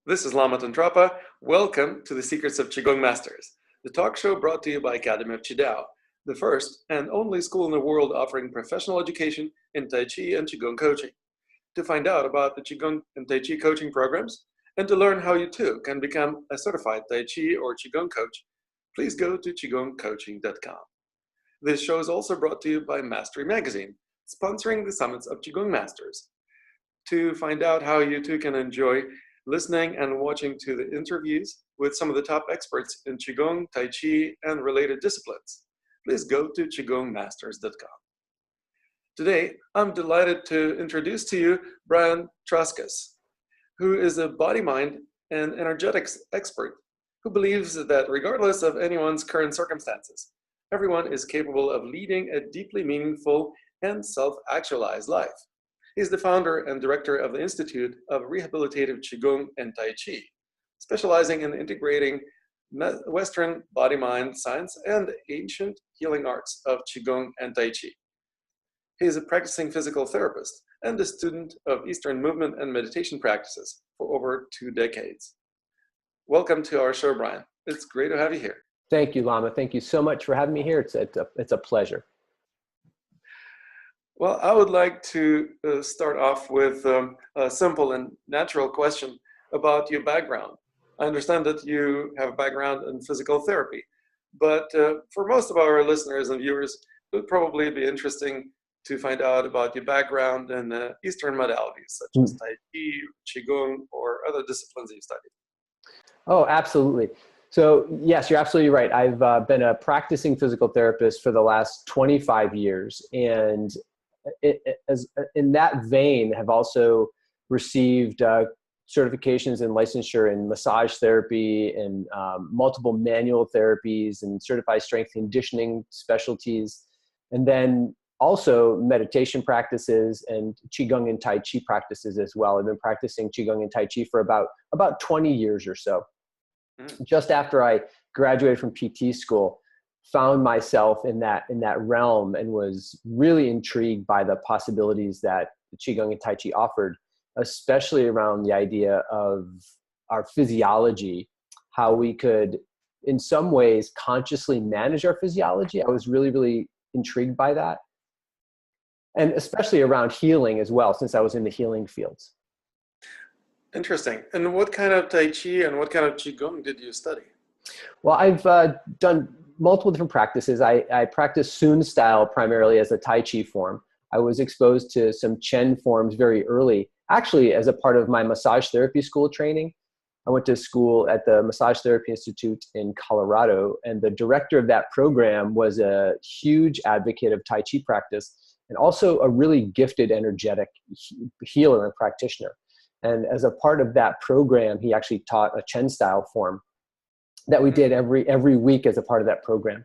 This is Lama Tantrapa. Welcome to the Secrets of Qigong Masters, the talk show brought to you by Academy of Qidao, the first and only school in the world offering professional education in Tai Chi and Qigong coaching. To find out about the Qigong and Tai Chi coaching programs, and to learn how you too can become a certified Tai Chi or Qigong coach, please go to qigongcoaching.com. This show is also brought to you by Mastery Magazine, sponsoring the Summits of Qigong Masters. To find out how you too can enjoy listening and watching to the interviews with some of the top experts in Qigong, Tai Chi, and related disciplines, please go to qigongmasters.com. Today, I'm delighted to introduce to you Brian Trzascos, who is a body, mind, and energetics expert who believes that regardless of anyone's current circumstances, everyone is capable of leading a deeply meaningful and self-actualized life. He's the founder and director of the Institute of Rehabilitative Qigong and Tai Chi, specializing in integrating Western body-mind science and ancient healing arts of Qigong and Tai Chi. He is a practicing physical therapist and a student of Eastern movement and meditation practices for over 2 decades. Welcome to our show, Brian. It's great to have you here. Thank you, Lama. Thank you so much for having me here. It's a pleasure. Well, I would like to start off with a simple and natural question about your background. I understand that you have a background in physical therapy, but for most of our listeners and viewers, it would probably be interesting to find out about your background in Eastern modalities, such as Tai Chi, Qigong, or other disciplines that you studied. Oh, absolutely. So yes, you're absolutely right. I've been a practicing physical therapist for the last 25 years, and in that vein, have also received certifications and licensure in massage therapy and multiple manual therapies and certified strength conditioning specialties, and then also meditation practices and Qigong and Tai Chi practices as well. I've been practicing Qigong and Tai Chi for about 20 years or so. Just after I graduated from PT school, found myself in that realm and was really intrigued by the possibilities that Qigong and Tai Chi offered, especially around the idea of our physiology, how we could, in some ways, consciously manage our physiology. I was really, really intrigued by that. And especially around healing as well, since I was in the healing fields. Interesting. And what kind of Tai Chi and what kind of Qigong did you study? Well, I've done multiple different practices. I practice Sun style primarily as a Tai Chi form. I was exposed to some Chen forms very early, actually as a part of my massage therapy school training. I went to school at the Massage Therapy Institute in Colorado, and the director of that program was a huge advocate of Tai Chi practice and also a really gifted, energetic healer and practitioner. And as a part of that program, he actually taught a Chen style form that we did every week as a part of that program.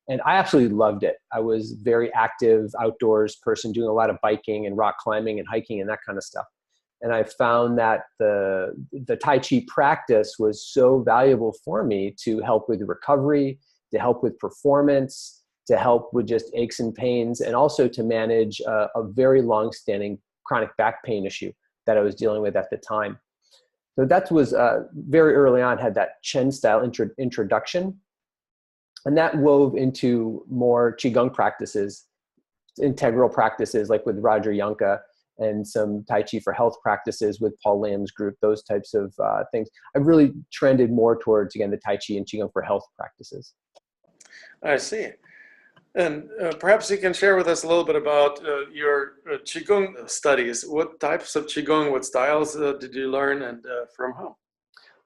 And I absolutely loved it. I was very active outdoors person, doing a lot of biking and rock climbing and hiking and that kind of stuff. And I found that the Tai Chi practice was so valuable for me to help with recovery, to help with performance, to help with just aches and pains, and also to manage a very long-standing chronic back pain issue that I was dealing with at the time. So that was very early on, had that Chen style introduction. And that wove into more Qigong practices, integral practices like with Roger Yanka, and some Tai Chi for Health practices with Paul Lam's group, those types of things. I've really trended more towards, again, the Tai Chi and Qigong for Health practices. I see. And perhaps you can share with us a little bit about your Qigong studies. What types of Qigong, what styles did you learn, and from whom?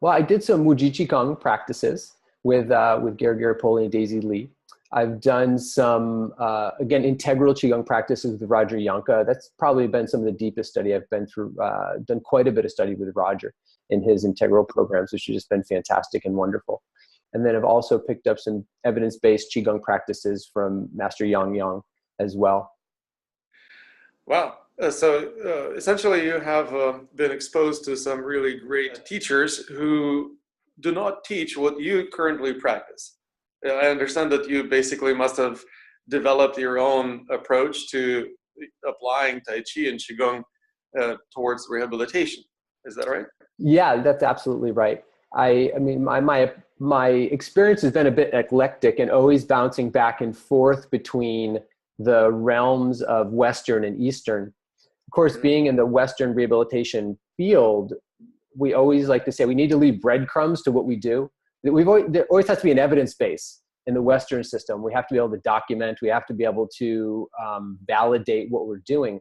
Well, I did some Muji Qigong practices with Gary Garipoli and Daisy Lee. I've done some, again, integral Qigong practices with Roger Yanka. That's probably been some of the deepest study I've been through, done quite a bit of study with Roger in his integral programs, which has just been fantastic and wonderful. And then I've also picked up some evidence-based Qigong practices from Master Yang as well. Wow. So essentially you have been exposed to some really great teachers who do not teach what you currently practice. I understand that you basically must have developed your own approach to applying Tai Chi and Qigong towards rehabilitation. Is that right? Yeah, that's absolutely right. I mean, my experience has been a bit eclectic and always bouncing back and forth between the realms of Western and Eastern. Of course, Mhm. being in the Western rehabilitation field, we always like to say we need to leave breadcrumbs to what we do. There always has to be an evidence base in the Western system. We have to be able to document. We have to be able to validate what we're doing.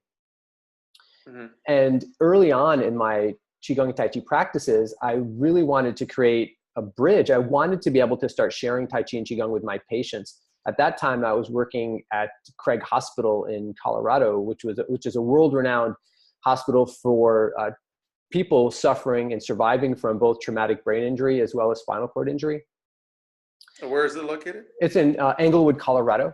Mhm. And early on in my Qigong and Tai Chi practices, I really wanted to create a bridge. I wanted to be able to start sharing Tai Chi and Qigong with my patients. At that time, I was working at Craig Hospital in Colorado, which is a world-renowned hospital for people suffering and surviving from both traumatic brain injury as well as spinal cord injury. Where is it located? It's in Englewood, Colorado.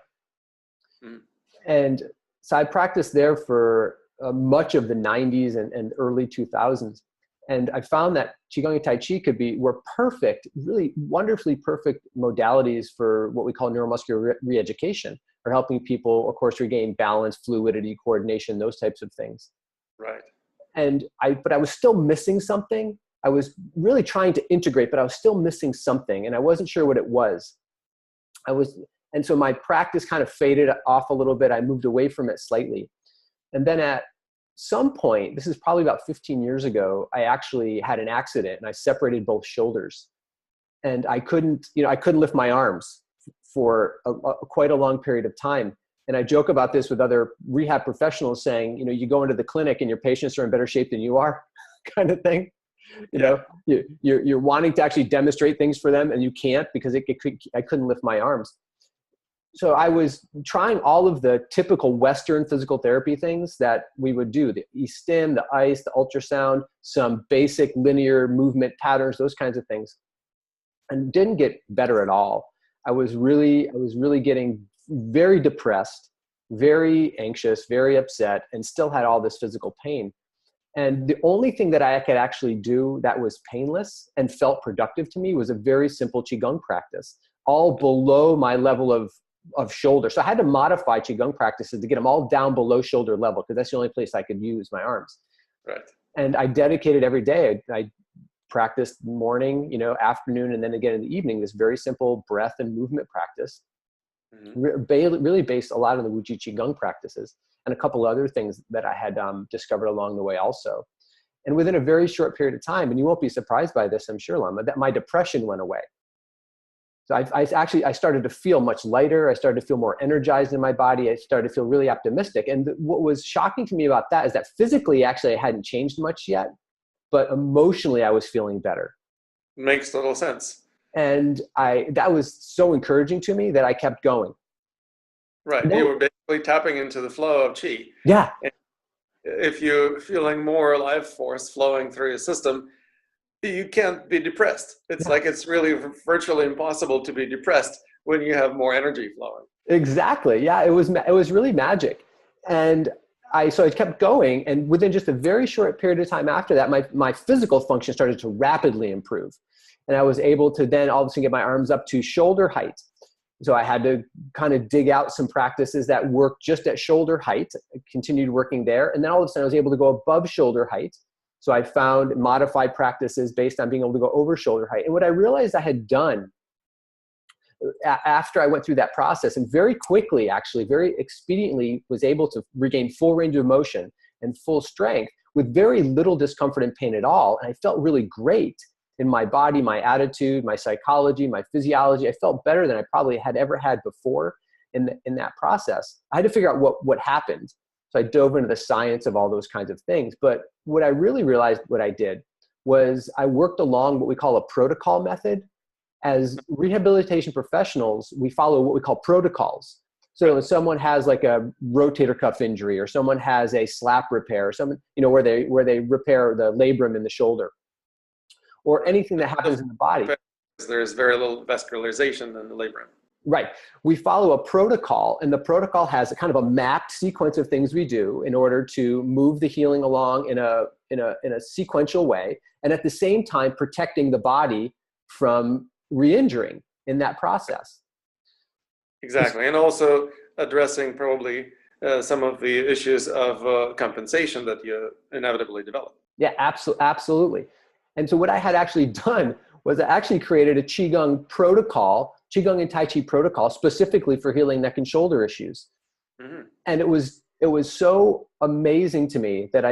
Mhm. And so I practiced there for much of the 90s and early 2000s. And I found that Qigong and Tai Chi were perfect, really wonderfully perfect modalities for what we call neuromuscular re-education, or helping people, of course, regain balance, fluidity, coordination, those types of things. Right. But I was still missing something. I was really trying to integrate, but I was still missing something, and I wasn't sure what it was. And so my practice kind of faded off a little bit. I moved away from it slightly. And then at some point, this is probably about 15 years ago, I actually had an accident and I separated both shoulders. And I couldn't lift my arms for quite a long period of time. And I joke about this with other rehab professionals saying, you go into the clinic and your patients are in better shape than you are, kind of thing. You're wanting to actually demonstrate things for them and you can't because I couldn't lift my arms. So I was trying all of the typical Western physical therapy things that we would do, the e-stim, the ice, the ultrasound, some basic linear movement patterns, those kinds of things, and didn't get better at all. I was really getting very depressed, very anxious, very upset, and still had all this physical pain. And the only thing that I could actually do that was painless and felt productive to me was a very simple Qigong practice, all below my level of shoulder. So I had to modify Qigong practices to get them all down below shoulder level because that's the only place I could use my arms. Right. And I dedicated every day. I practiced morning, afternoon, and then again in the evening, this very simple breath and movement practice. Mm-hmm. Really based a lot on the Wuji Qigong practices and a couple other things that I had discovered along the way also. And within a very short period of time, and you won't be surprised by this, I'm sure, Lama, that my depression went away. So I started to feel much lighter. I started to feel more energized in my body. I started to feel really optimistic. And what was shocking to me about that is that physically, actually, I hadn't changed much yet, but emotionally, I was feeling better. Makes total sense. And that was so encouraging to me that I kept going. Right. You were basically tapping into the flow of Qi. Yeah. And if you're feeling more life force flowing through your system, you can't be depressed. It's like it's really virtually impossible to be depressed when you have more energy flowing. Exactly. Yeah, it was really magic. And so I kept going, and within just a very short period of time after that, my physical function started to rapidly improve. And I was able to then all of a sudden get my arms up to shoulder height. So I had to kind of dig out some practices that worked just at shoulder height, continued working there. And then all of a sudden I was able to go above shoulder height. So I found modified practices based on being able to go over shoulder height. And what I realized I had done after I went through that process, and very quickly, actually, very expediently, was able to regain full range of motion and full strength with very little discomfort and pain at all. And I felt really great in my body, my attitude, my psychology, my physiology. I felt better than I probably had ever had before in that process. I had to figure out what happened. So I dove into the science of all those kinds of things. But what I really realized what I did was I worked along what we call a protocol method. As rehabilitation professionals, we follow what we call protocols. So if someone has like a rotator cuff injury, or someone has a slap repair, or someone, where they repair the labrum in the shoulder, or anything that happens in the body. There's very little vascularization in the labrum. Right. We follow a protocol, and the protocol has a kind of a mapped sequence of things we do in order to move the healing along in a sequential way, and at the same time protecting the body from re-injuring in that process. Exactly. And also addressing probably some of the issues of compensation that you inevitably develop. Yeah, absolutely. And so what I had actually done was I actually created a Qigong protocol, Qigong and Tai Chi protocol, specifically for healing neck and shoulder issues. Mm-hmm. And it was so amazing to me that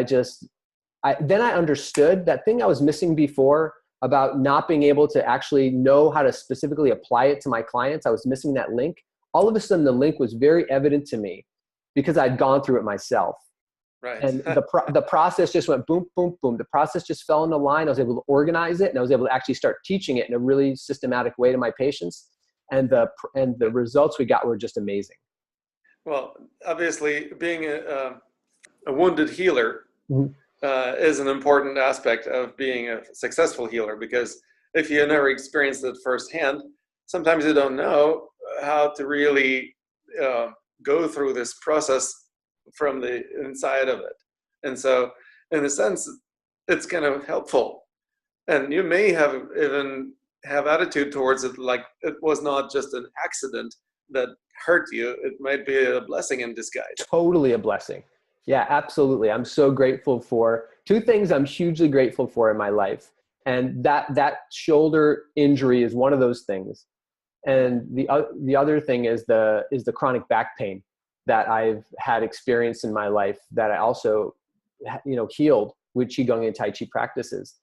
then I understood that thing I was missing before about not being able to actually know how to specifically apply it to my clients. I was missing that link. All of a sudden, the link was very evident to me because I'd gone through it myself. Right. And the process just went boom, boom, boom. The process just fell into line. I was able to organize it, and I was able to actually start teaching it in a really systematic way to my patients. And the results we got were just amazing. Well, obviously, being a wounded healer Mm-hmm. Is an important aspect of being a successful healer, because if you never experienced it firsthand, sometimes you don't know how to really go through this process from the inside of it. And so, in a sense, it's kind of helpful. And you may even have attitude towards it like it was not just an accident that hurt you. It might be a blessing in disguise. Totally a blessing. Yeah, absolutely. I'm so grateful for two things I'm hugely grateful for in my life. And that shoulder injury is one of those things. And the other thing is the chronic back pain that I've had experience in my life that I also, healed with Qigong and Tai Chi practices.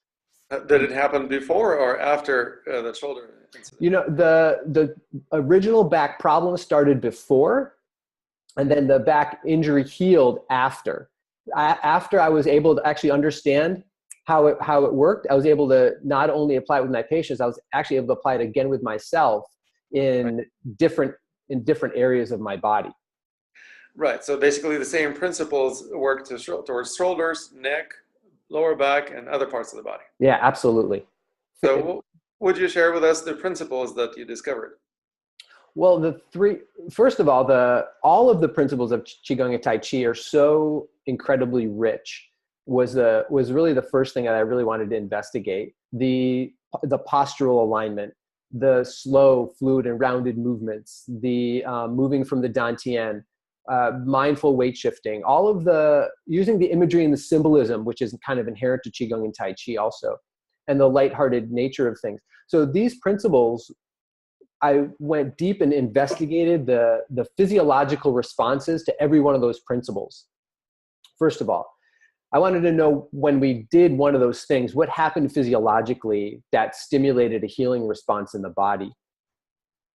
Did it happen before or after the shoulder incident? The original back problem started before, and then the back injury healed after. After I was able to actually understand how it worked, I was able to not only apply it with my patients, I was actually able to apply it again with myself in different areas of my body. Right. So basically the same principles work towards shoulders, neck, lower back, and other parts of the body. Yeah, absolutely. So would you share with us the principles that you discovered? Well, first of all of the principles of Qigong and Tai Chi are so incredibly rich. Was really the first thing that I really wanted to investigate. The postural alignment, the slow, fluid, and rounded movements, the moving from the dantian, mindful weight shifting, all of using the imagery and the symbolism, which is kind of inherent to Qigong and Tai Chi also, and the lighthearted nature of things. So these principles, I went deep and investigated the physiological responses to every one of those principles. First of all, I wanted to know when we did one of those things, what happened physiologically that stimulated a healing response in the body.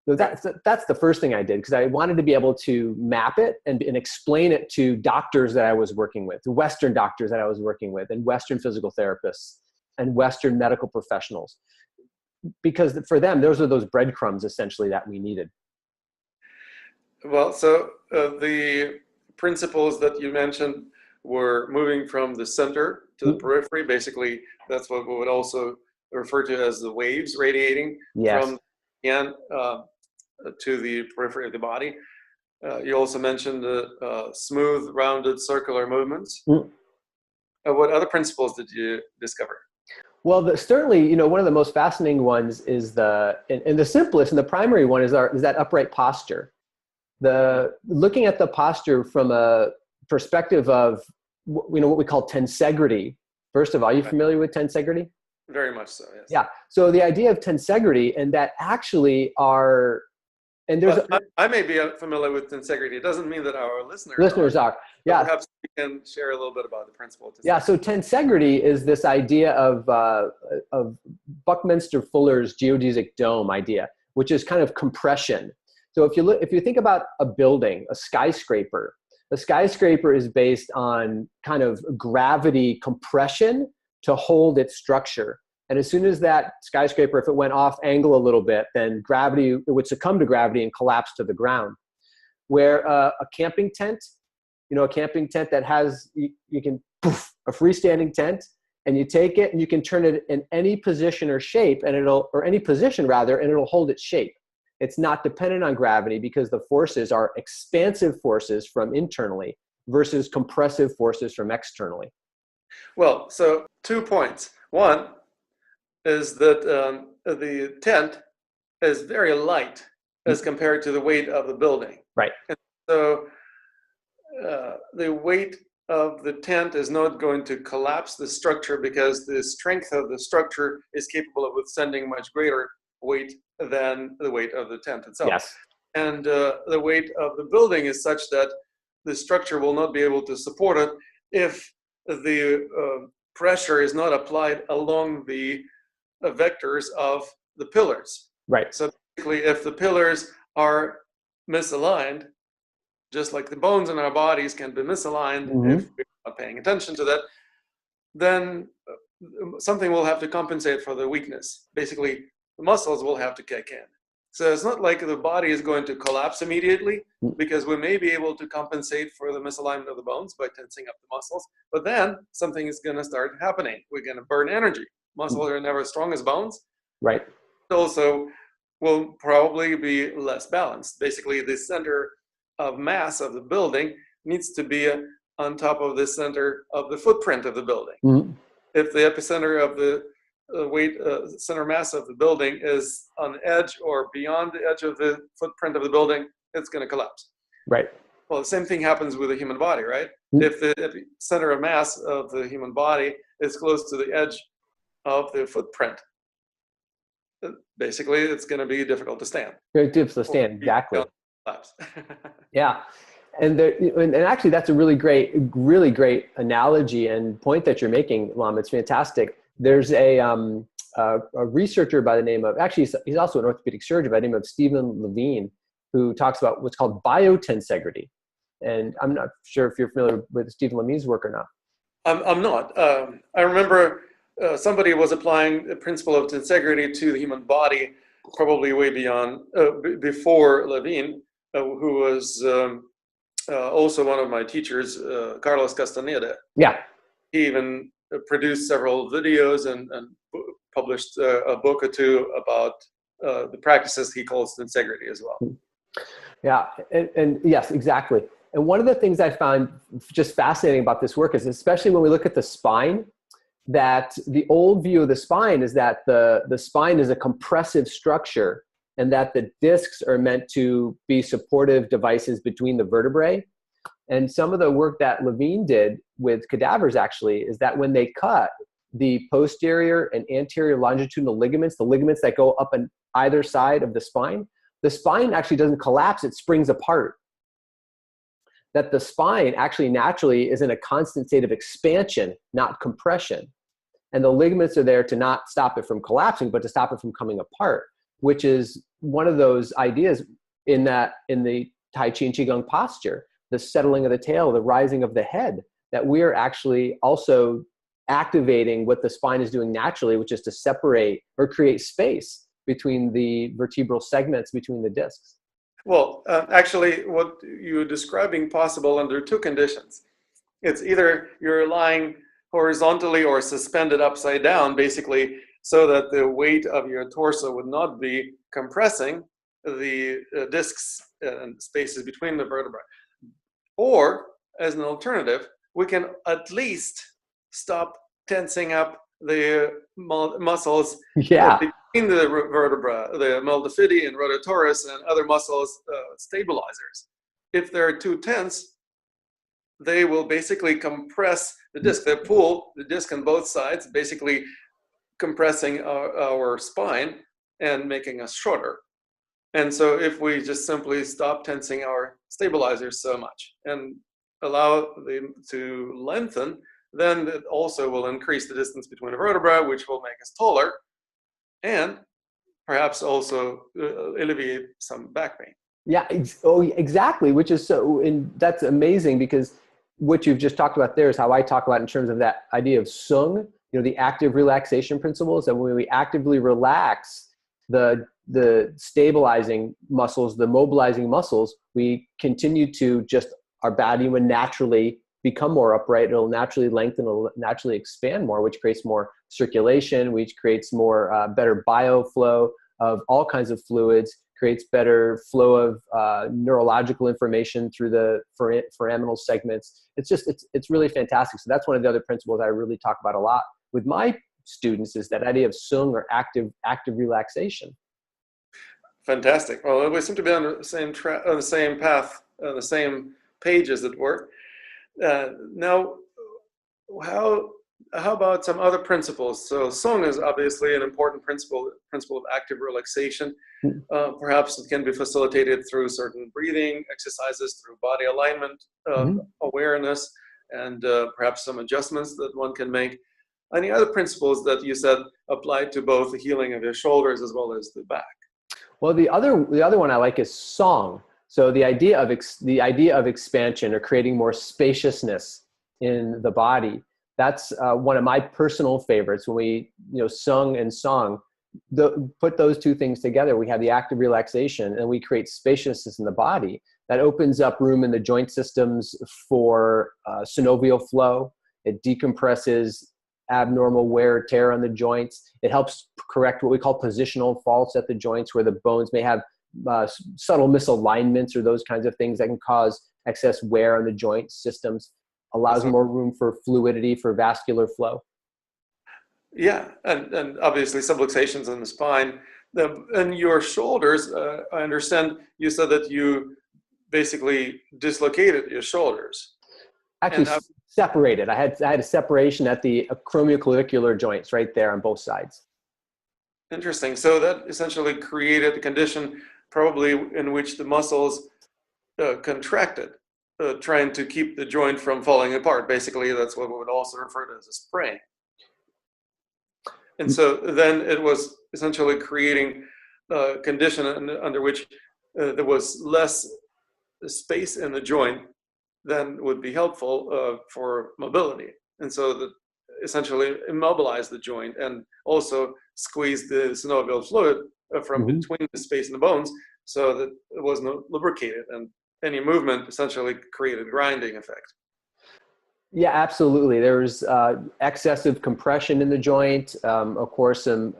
So that's the first thing I did, because I wanted to be able to map it and explain it to doctors that I was working with, Western doctors that I was working with, and Western physical therapists and Western medical professionals. Because for them, those are those breadcrumbs essentially that we needed. Well, so the principles that you mentioned were moving from the center to the periphery. Basically, that's what we would also refer to as the waves radiating from the end to the periphery of the body. You also mentioned the smooth, rounded, circular movements. What other principles did you discover? Well, certainly, one of the most fascinating ones is and the simplest and the primary one is that upright posture. Looking at the posture from a perspective of, what we call tensegrity. First of all, are you familiar with tensegrity? Very much so, yes. Yeah. So the idea of tensegrity, and that actually are, and there's. I may be familiar with tensegrity. It doesn't mean that our listeners are. Yeah. Perhaps we can share a little bit about the principle of tensegrity. Yeah. So tensegrity is this idea of Buckminster Fuller's geodesic dome idea, which is kind of compression. So if you think about a building, a skyscraper is based on kind of gravity compression to hold its structure. And as soon as that skyscraper, if it went off angle a little bit, then it would succumb to gravity and collapse to the ground. Where a camping tent, that has, you can, a freestanding tent, and you take it and you can turn it in any position or shape, and it'll hold its shape. It's not dependent on gravity because the forces are expansive forces from internally versus compressive forces from externally. Well, so 2 points. One is that the tent is very light as compared to the weight of the building. Right. And so the weight of the tent is not going to collapse the structure because the strength of the structure is capable of withstanding much greater weight than the weight of the tent itself. Yes. And the weight of the building is such that the structure will not be able to support it if the pressure is not applied along the vectors of the pillars. Right. So basically, if the pillars are misaligned, just like the bones in our bodies can be misaligned if we're not paying attention to that, then something will have to compensate for the weakness. Basically, the muscles will have to kick in. So it's not like the body is going to collapse immediately, because we may be able to compensate for the misalignment of the bones by tensing up the muscles, but then something is going to start happening. We're going to burn energy. Muscles are never as strong as bones. Right. Also will probably be less balanced. Basically, the center of mass of the building needs to be on top of the center of the footprint of the building. If the epicenter of the center mass of the building is on the edge or beyond the edge of the footprint of the building, it's going to collapse. Right. Well, the same thing happens with the human body, right? If the center of mass of the human body is close to the edge of the footprint, basically it's going to be difficult to stand. Very difficult to stand, exactly. Collapse. Yeah. And actually, that's a really great analogy and point that you're making, Lam. It's fantastic. There's a researcher by the name of, actually, he's also an orthopedic surgeon by the name of Stephen Levine, who talks about what's called biotensegrity. And I'm not sure if you're familiar with Stephen Levine's work or not. I'm not. I remember somebody was applying the principle of tensegrity to the human body, probably way beyond, before Levine, who was also one of my teachers, Carlos Castaneda. Yeah. He even produced several videos and published a book or two about the practices he calls tensegrity as well. Yeah, and yes, exactly. And one of the things I found just fascinating about this work is, especially when we look at the spine, that the old view of the spine is that the spine is a compressive structure, and that the discs are meant to be supportive devices between the vertebrae. And some of the work that Levine did with cadavers actually is that when they cut the posterior and anterior longitudinal ligaments, the ligaments that go up on either side of the spine actually doesn't collapse, it springs apart. That the spine actually naturally is in a constant state of expansion, not compression. And the ligaments are there to not stop it from collapsing, but to stop it from coming apart, which is one of those ideas in the Tai Chi and Qigong posture, the settling of the tail, the rising of the head, that we are actually also activating what the spine is doing naturally, which is to separate or create space between the vertebral segments between the discs. Well, actually, what you're describing possible under two conditions. It's either you're lying horizontally or suspended upside down, basically, so that the weight of your torso would not be compressing the discs and spaces between the vertebrae. Or, as an alternative, we can at least stop tensing up the muscles between the vertebra, the multifidi and rotatorus and other muscles, stabilizers. If they're too tense, they will basically compress the disc. They pull the disc on both sides, basically compressing our spine and making us shorter. And so if we just simply stop tensing our stabilizers so much and allow them to lengthen, then it also will increase the distance between the vertebrae, which will make us taller and perhaps also alleviate some back pain. Yeah, exactly, which is and that's amazing, because what you've just talked about there is how I talk about in terms of that idea of sung, the active relaxation principles, that when we actively relax the stabilizing muscles, the mobilizing muscles, we continue to our body would naturally become more upright. It'll naturally lengthen, it'll naturally expand more, which creates more circulation, which creates more better bioflow of all kinds of fluids, creates better flow of neurological information through the foraminal segments. It's really fantastic. So that's one of the other principles I really talk about a lot with my students, is that idea of sung, or active relaxation. Fantastic. Well, we seem to be on the same path, on the same page, as it were. Now, how how about some other principles? So song is obviously an important principle of active relaxation. Perhaps it can be facilitated through certain breathing exercises, through body alignment, Mhm. awareness, and perhaps some adjustments that one can make. Any other principles that you said apply to both the healing of your shoulders as well as the back? Well, the other one I like is song. So the idea of expansion or creating more spaciousness in the body. That's one of my personal favorites. When we sung and song, put those two things together, we have the active relaxation, and we create spaciousness in the body that opens up room in the joint systems for synovial flow. It decompresses abnormal wear or tear on the joints. It helps correct what we call positional faults at the joints, where the bones may have subtle misalignments or those kinds of things that can cause excess wear on the joint systems. Allows So, more room for fluidity, for vascular flow. yeah, and obviously subluxations in the spine. And your shoulders, I understand you said that you basically dislocated your shoulders. Actually, And how separated. I had a separation at the acromioclavicular joints right there on both sides. interesting. So that essentially created a condition probably in which the muscles contracted, trying to keep the joint from falling apart. Basically, that's what we would also refer to as a sprain. And so then it was essentially creating a condition under which there was less space in the joint than would be helpful for mobility. And so that essentially immobilize the joint and also squeeze the synovial fluid from Mhm. between the space in the bones so that it wasn't lubricated, and any movement essentially created grinding effect. Yeah, absolutely. There's excessive compression in the joint. Of course, some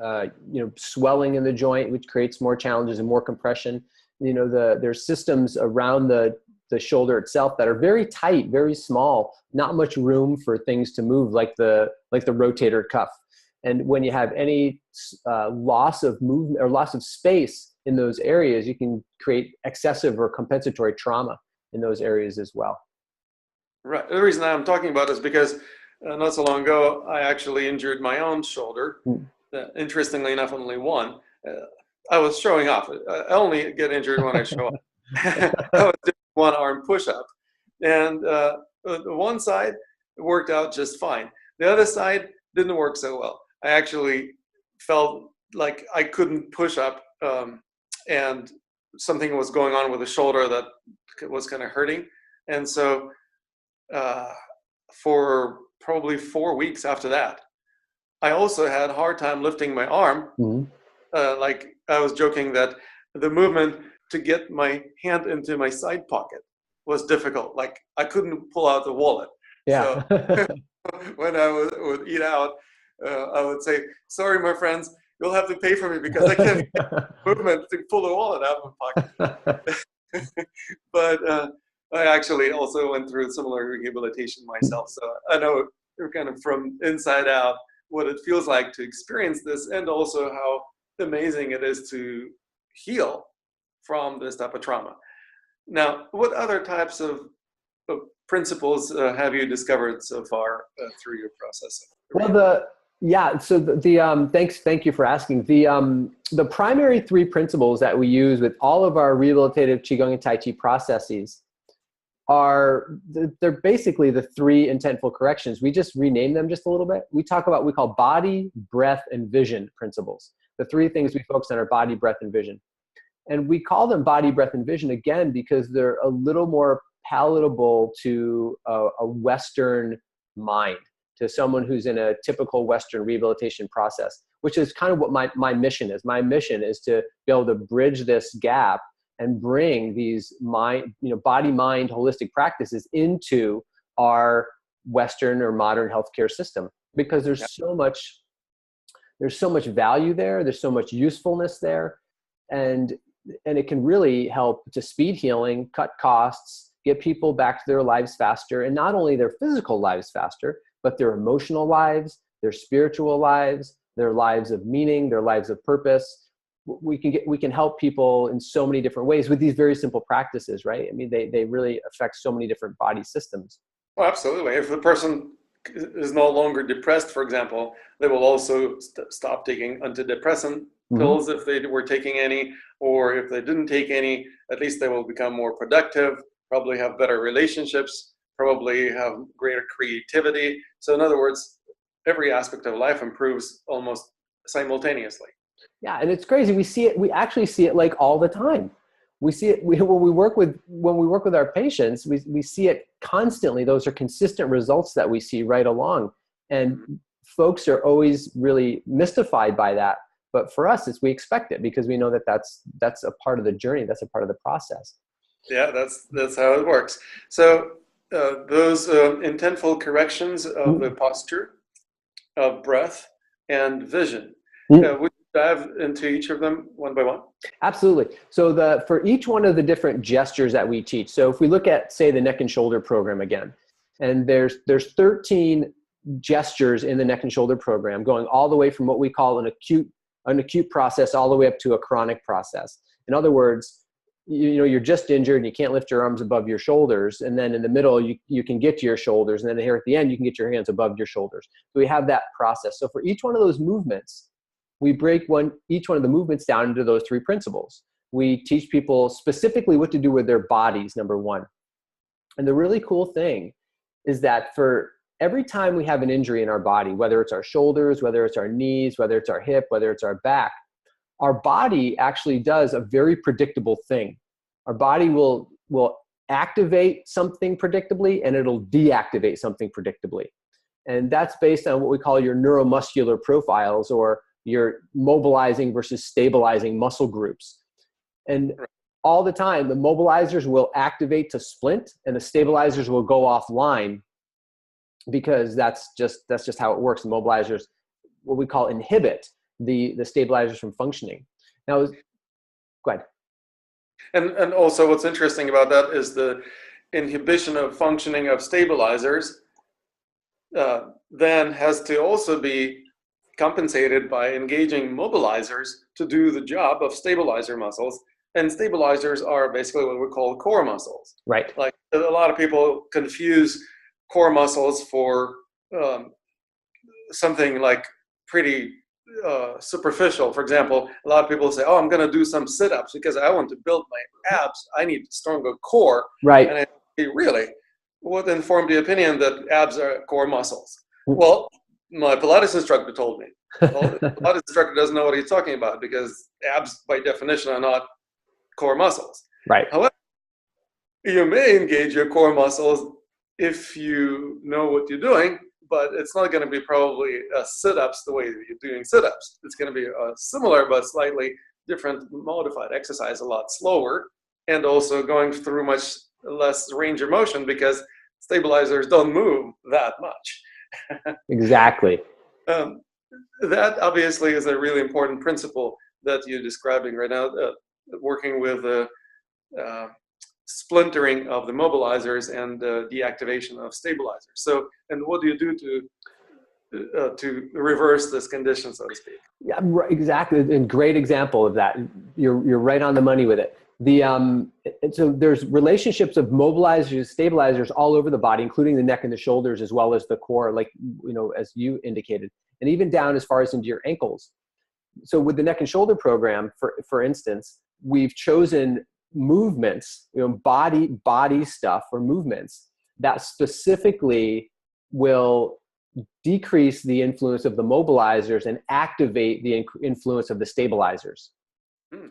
swelling in the joint, which creates more challenges and more compression. There's systems around the shoulder itself that are very tight, very small, not much room for things to move, like the rotator cuff. And when you have any loss of movement or loss of space in those areas, you can create excessive or compensatory trauma in those areas as well. Right. The reason I'm talking about is because not so long ago, I actually injured my own shoulder. Interestingly enough, only one. I was showing off. I only get injured when I show off. I was doing one arm push up. And the one side worked out just fine. The other side didn't work so well. I actually felt like I couldn't push up, and something was going on with the shoulder that was kind of hurting. And so for probably 4 weeks after that, I also had a hard time lifting my arm. Mhm. Like I was joking that the movement to get my hand into my side pocket was difficult. Like I couldn't pull out the wallet. So Yeah. when I would eat out, I would say, "Sorry, my friends, you'll have to pay for me because I can't get movement to pull the wallet out of my pocket." But I actually also went through similar rehabilitation myself, so I know kind of from inside out what it feels like to experience this, and also how amazing it is to heal from this type of trauma. Now, what other types of principles have you discovered so far through your process of Well, rehabilitation? so thank you for asking. The primary three principles that we use with all of our rehabilitative Qigong and Tai Chi processes they're basically the three intentful corrections. We just rename them just a little bit. We call body, breath, and vision principles. The three things we focus on are body, breath, and vision. And we call them body, breath, and vision again because they're a little more palatable to a Western mind, to someone who's in a typical Western rehabilitation process, which is kind of what my mission is. My mission is to be able to bridge this gap and bring these body, mind, holistic practices into our Western or modern healthcare system, because Yeah. there's so much value there. There's so much usefulness there. And it can really help to speed healing, cut costs, get people back to their lives faster, and not only their physical lives faster, but their emotional lives, their spiritual lives, their lives of meaning, their lives of purpose. We can help people in so many different ways with these very simple practices, right? I mean, they really affect so many different body systems. Oh, absolutely. If the person is no longer depressed, for example, they will also stop taking antidepressant Hmm. pills if they were taking any, or if they didn't take any, at least they will become more productive, probably have better relationships, probably have greater creativity. So in other words, every aspect of life improves almost simultaneously. Yeah, and it's crazy. We see it. We actually see it like all the time. We see it when we work with our patients. We see it constantly. Those are consistent results that we see right along, and folks are always really mystified by that. But for us, it's we expect it because we know that that's a part of the journey. That's a part of the process. Yeah, that's how it works. So those intentful corrections of the posture, of breath, and vision. Mm. Would you dive into each of them one by one? Absolutely. So for each one of the different gestures that we teach, so if we look at, say, the neck and shoulder program again, and there's 13 gestures in the neck and shoulder program, going all the way from what we call an acute process all the way up to a chronic process. In other words, you know, you're just injured and you can't lift your arms above your shoulders, and then in the middle you can get to your shoulders, and then here at the end you can get your hands above your shoulders. So we have that process. So for each one of those movements, we break each one of the movements down into those three principles. We teach people specifically what to do with their bodies, number one. And the really cool thing is that for every time we have an injury in our body, whether it's our shoulders, whether it's our knees, whether it's our hip, whether it's our back, our body actually does a very predictable thing. Our body will activate something predictably, and it'll deactivate something predictably. And that's based on what we call your neuromuscular profiles, or your mobilizing versus stabilizing muscle groups. And all the time, the mobilizers will activate to splint and the stabilizers will go offline, because that's just how it works. The mobilizers, what we call, inhibit the stabilizers from functioning. Now, go ahead. And also what's interesting about that is the inhibition of functioning of stabilizers then has to also be compensated by engaging mobilizers to do the job of stabilizer muscles. And stabilizers are basically what we call core muscles. Right. Like a lot of people confuse core muscles for something like pretty superficial. For example, a lot of people say, "Oh, I'm going to do some sit-ups because I want to build my abs. I need a stronger core." Right. And I say, really, what informed the opinion that abs are core muscles? Well, my Pilates instructor told me. Well, the Pilates instructor doesn't know what he's talking about, because abs, by definition, are not core muscles. Right. However, you may engage your core muscles if you know what you're doing, but it's not going to be probably sit-ups the way that you're doing sit-ups. It's going to be a similar but slightly different modified exercise, a lot slower, and also going through much less range of motion, because stabilizers don't move that much. Exactly. That obviously is a really important principle that you're describing right now, working with splintering of the mobilizers and deactivation of stabilizers. So, and what do you do to reverse this condition, so to speak? Yeah, exactly. And great example of that. You're right on the money with it. So there's relationships of mobilizers, stabilizers all over the body, including the neck and the shoulders, as well as the core, like, you know, as you indicated, and even down as far as into your ankles. So with the neck and shoulder program, for instance, we've chosen movements, you know, body stuff or movements that specifically will decrease the influence of the mobilizers and activate the influence of the stabilizers,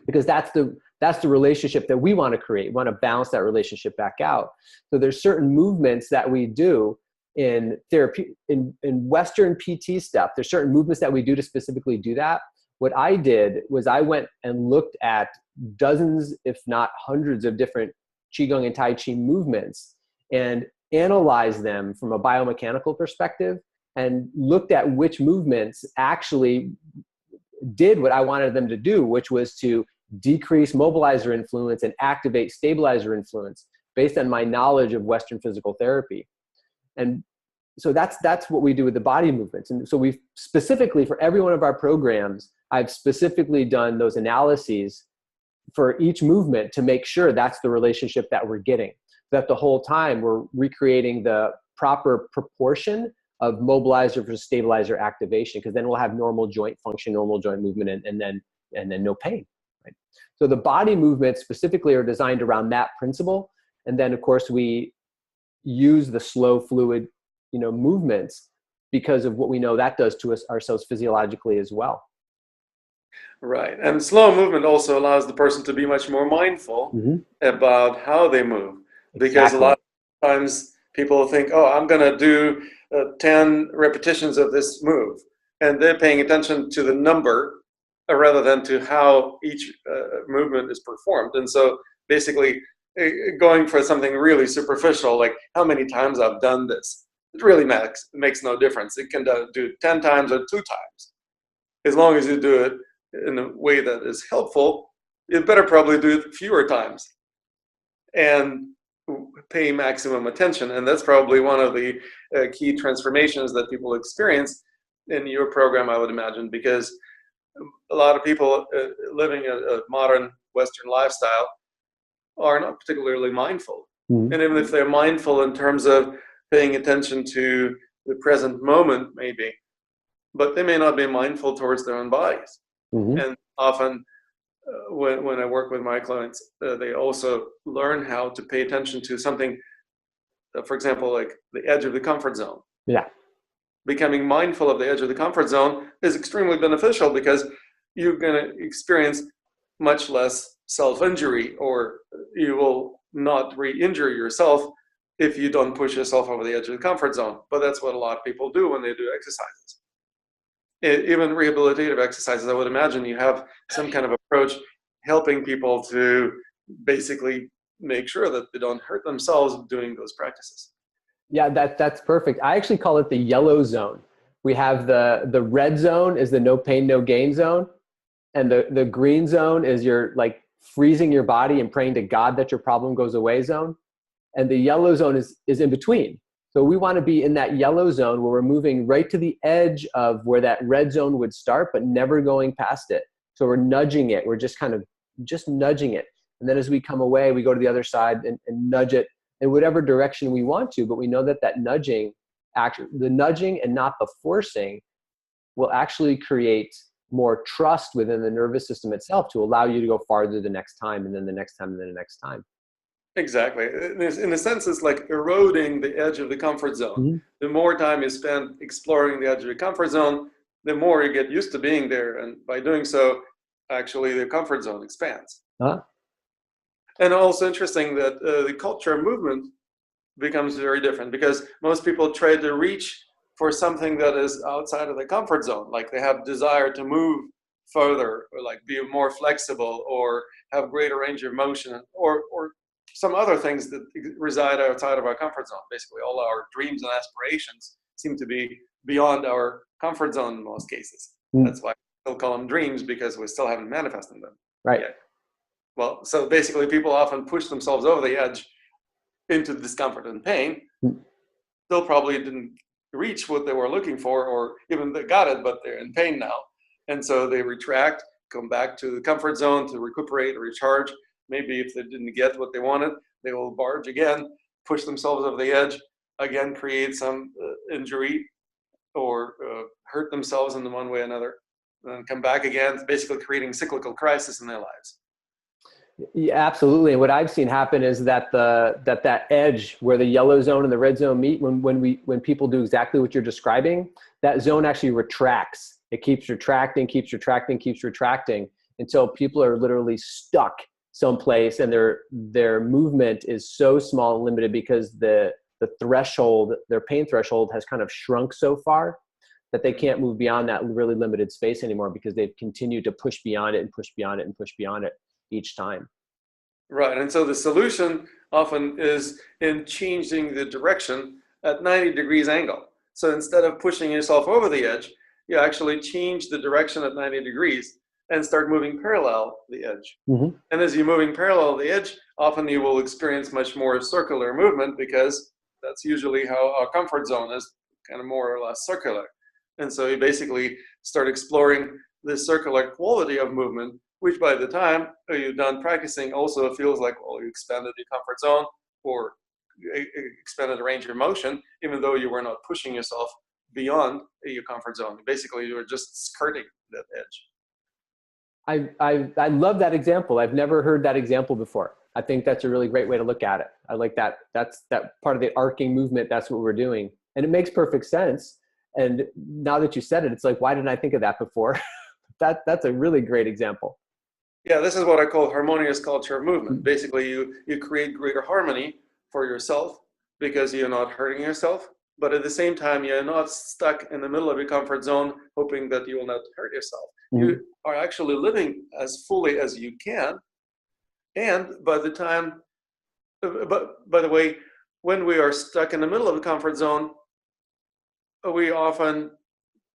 because that's the relationship that we want to create. We want to balance that relationship back out. So there's certain movements that we do in therapy, in Western PT stuff. There's certain movements that we do to specifically do that. What I did was I went and looked at dozens, if not hundreds, of different Qigong and Tai Chi movements and analyzed them from a biomechanical perspective, and looked at which movements actually did what I wanted them to do, which was to decrease mobilizer influence and activate stabilizer influence based on my knowledge of Western physical therapy. And so that's what we do with the body movements. And so we've specifically, for every one of our programs, I've specifically done those analyses for each movement to make sure that's the relationship that we're getting. That the whole time we're recreating the proper proportion of mobilizer versus stabilizer activation, because then we'll have normal joint function, normal joint movement, and then no pain. Right? So the body movements specifically are designed around that principle. And then of course we use the slow fluid, movements because of what we know that does to us ourselves physiologically as well. Right. And slow movement also allows the person to be much more mindful about how they move. Because a lot of times people think, oh, I'm going to do 10 repetitions of this move. And they're paying attention to the number rather than to how each movement is performed. And so basically going for something really superficial, like how many times I've done this, it really makes no difference. It can do 10 times or 2 times. As long as you do it in a way that is helpful, you better probably do it fewer times and pay maximum attention. And that's probably one of the key transformations that people experience in your program, I would imagine, because a lot of people living a modern Western lifestyle are not particularly mindful. And even if they're mindful in terms of paying attention to the present moment, maybe, but they may not be mindful towards their own bodies. And often when I work with my clients, they also learn how to pay attention to something, for example, like the edge of the comfort zone. Yeah. Becoming mindful of the edge of the comfort zone is extremely beneficial because you're going to experience much less self-injury, or you will not re-injure yourself if you don't push yourself over the edge of the comfort zone. But that's what a lot of people do when they do exercises. Even rehabilitative exercises, I would imagine you have some kind of approach helping people to basically make sure that they don't hurt themselves doing those practices. Yeah, that's perfect. I actually call it the yellow zone. We have the red zone is the no pain, no gain zone. And the green zone is your like freezing your body and praying to God that your problem goes away zone. And the yellow zone is in between. So we want to be in that yellow zone where we're moving right to the edge of where that red zone would start, but never going past it. So we're nudging it. We're just kind of nudging it. And then as we come away, we go to the other side and nudge it in whatever direction we want to. But we know that nudging, the nudging and not the forcing, will actually create more trust within the nervous system itself to allow you to go farther the next time, and then the next time, and then the next time. Exactly. In a sense, it's like eroding the edge of the comfort zone. The more time you spend exploring the edge of the comfort zone, the more you get used to being there. And by doing so, actually, the comfort zone expands. And also interesting that the culture of movement becomes very different, because most people try to reach for something that is outside of the comfort zone. Like they have desire to move further, or like be more flexible, or have greater range of motion, or some other things that reside outside of our comfort zone. Basically, all our dreams and aspirations seem to be beyond our comfort zone in most cases. That's why we still call them dreams, because we still haven't manifested them. Right. Yet. Well, so basically people often push themselves over the edge into discomfort and pain. Still probably didn't reach what they were looking for, or even they got it, but they're in pain now. And so they retract, come back to the comfort zone to recuperate or recharge. Maybe if they didn't get what they wanted, they will barge again, push themselves over the edge, again create some injury or hurt themselves in one way or another, and then come back again, basically creating cyclical crisis in their lives. Yeah, absolutely. And what I've seen happen is that that edge where the yellow zone and the red zone meet, when people do exactly what you're describing, that zone actually retracts. It keeps retracting, keeps retracting, keeps retracting until people are literally stuck someplace, and their movement is so small and limited because the threshold, their pain threshold, has kind of shrunk so far that they can't move beyond that really limited space anymore, because they've continued to push beyond it and push beyond it and push beyond it each time. Right. And so the solution often is in changing the direction at 90 degrees angle. So instead of pushing yourself over the edge, you actually change the direction at 90 degrees and start moving parallel the edge. And as you're moving parallel the edge, often you will experience much more circular movement, because that's usually how our comfort zone is, kind of more or less circular. And so you basically start exploring the circular quality of movement, which by the time you're done practicing also feels like, well, you expanded your comfort zone, or expanded range of motion, even though you were not pushing yourself beyond your comfort zone. Basically, you were just skirting that edge. I love that example. I've never heard that example before. I think that's a really great way to look at it. I like that. That's that part of the arcing movement. That's what we're doing. And it makes perfect sense. And now that you said it, it's like, why didn't I think of that before? That's a really great example. Yeah, this is what I call harmonious culture of movement. Basically, you create greater harmony for yourself because you're not hurting yourself. But at the same time, you're not stuck in the middle of your comfort zone, hoping that you will not hurt yourself. Mm-hmm. You are actually living as fully as you can. And by the way, when we are stuck in the middle of a comfort zone, we often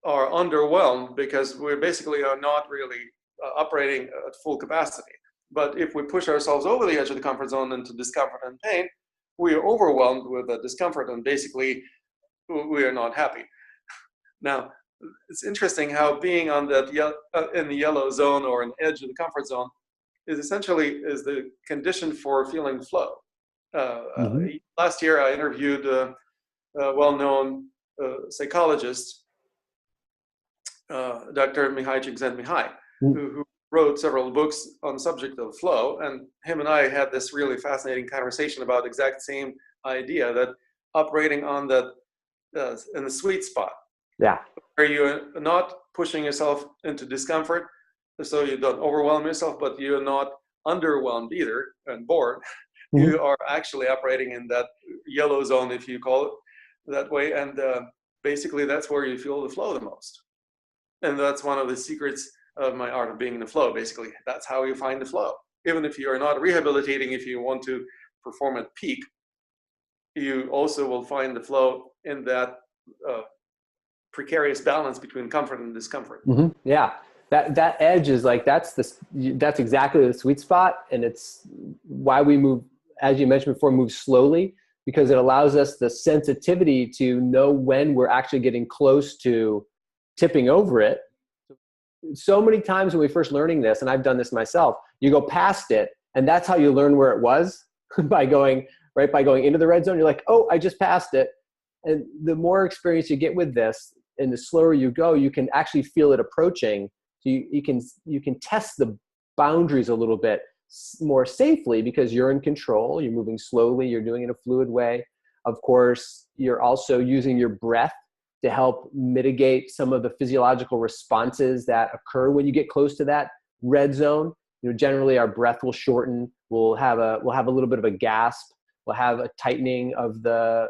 are underwhelmed because we basically are not really operating at full capacity. But if we push ourselves over the edge of the comfort zone into discomfort and pain, we are overwhelmed with the discomfort and basically we are not happy. Now, it's interesting how being on that in the yellow zone or an edge of the comfort zone is essentially the condition for feeling flow. Last year, I interviewed a well-known psychologist, Dr. Mihai Csikszentmihalyi, who wrote several books on the subject of flow. And him and I had this really fascinating conversation about the exact same idea, that operating on that in the sweet spot. Yeah. Where you're not pushing yourself into discomfort, so you don't overwhelm yourself, but you're not underwhelmed either and bored. Mm-hmm. You are actually operating in that yellow zone, if you call it that way. And basically that's where you feel the flow the most. And that's one of the secrets of my art of being in the flow. Basically, that's how you find the flow. Even if you are not rehabilitating, if you want to perform at peak, you also will find the flow in that precarious balance between comfort and discomfort. Mm-hmm. Yeah, that edge is like, that's exactly the sweet spot. And it's why we move, as you mentioned before, move slowly, because it allows us the sensitivity to know when we're actually getting close to tipping over it. So many times when we first learning this, and I've done this myself, you go past it, and that's how you learn where it was by going into the red zone. You're like, oh, I just passed it. And the more experience you get with this, and the slower you go, you can actually feel it approaching. So you can test the boundaries a little bit more safely because you're in control. You're moving slowly. You're doing it in a fluid way. Of course, you're also using your breath to help mitigate some of the physiological responses that occur when you get close to that red zone. You know, generally our breath will shorten. We'll have a little bit of a gasp. We'll have a tightening of the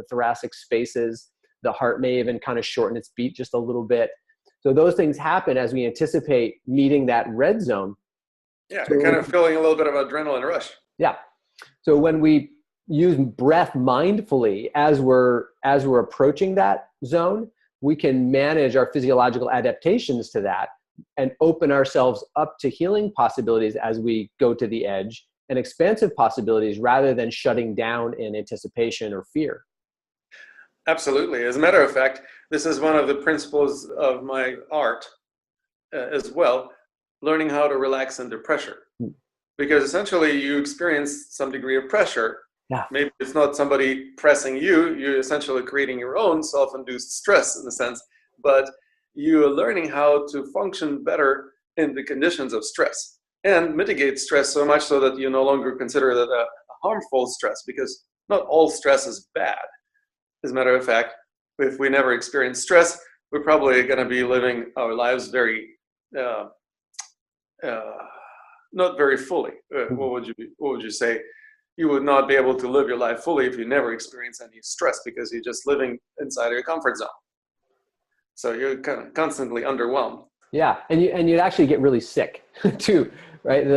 thoracic spaces. The heart may even kind of shorten its beat just a little bit. So those things happen as we anticipate meeting that red zone. Yeah, you're kind of feeling a little bit of adrenaline rush. Yeah. So when we use breath mindfully as we're approaching that zone, we can manage our physiological adaptations to that and open ourselves up to healing possibilities as we go to the edge, and expansive possibilities rather than shutting down in anticipation or fear. Absolutely. As a matter of fact, this is one of the principles of my art as well, learning how to relax under pressure. Because essentially you experience some degree of pressure. Yeah. Maybe it's not somebody pressing you, you're essentially creating your own self-induced stress in a sense, but you are learning how to function better in the conditions of stress and mitigate stress so much so that you no longer consider that a harmful stress, because not all stress is bad. As a matter of fact, if we never experience stress, we're probably going to be living our lives very, not very fully. What would you say? You would not be able to live your life fully if you never experience any stress, because you're just living inside your comfort zone. So you're kind of constantly underwhelmed. Yeah, and you'd actually get really sick too, right?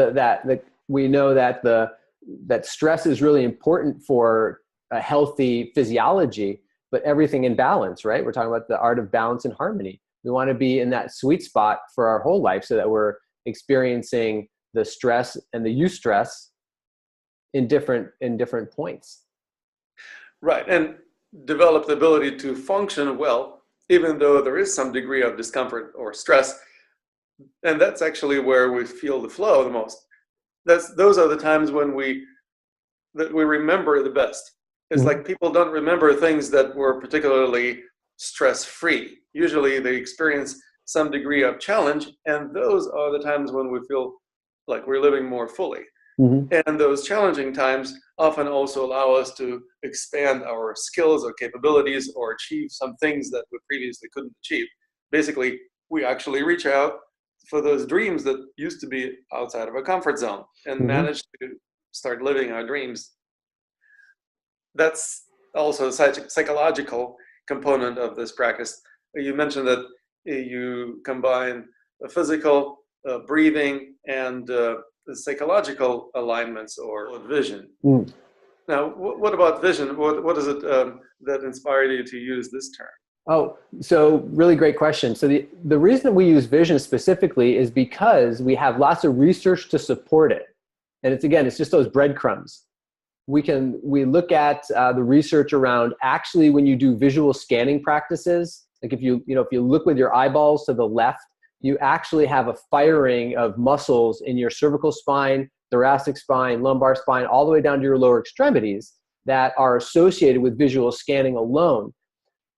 We know that stress is really important for a healthy physiology, but everything in balance, right? We're talking about the art of balance and harmony. We want to be in that sweet spot for our whole life so that we're experiencing the stress and the eustress in different points. Right, and develop the ability to function well, even though there is some degree of discomfort or stress. And that's actually where we feel the flow the most. Those are the times when we remember the best. It's like people don't remember things that were particularly stress-free. Usually they experience some degree of challenge, and those are the times when we feel like we're living more fully. And those challenging times often also allow us to expand our skills or capabilities or achieve some things that we previously couldn't achieve. Basically, we actually reach out for those dreams that used to be outside of our comfort zone and manage to start living our dreams. That's also a psychological component of this practice. You mentioned that you combine physical, breathing, and the psychological alignments or vision. Now, what about vision? What is it that inspired you to use this term? Oh, so really great question. So the reason that we use vision specifically is because we have lots of research to support it. And it's just those breadcrumbs. We look at the research around actually when you do visual scanning practices, like if you look with your eyeballs to the left, you actually have a firing of muscles in your cervical spine, thoracic spine, lumbar spine, all the way down to your lower extremities that are associated with visual scanning alone.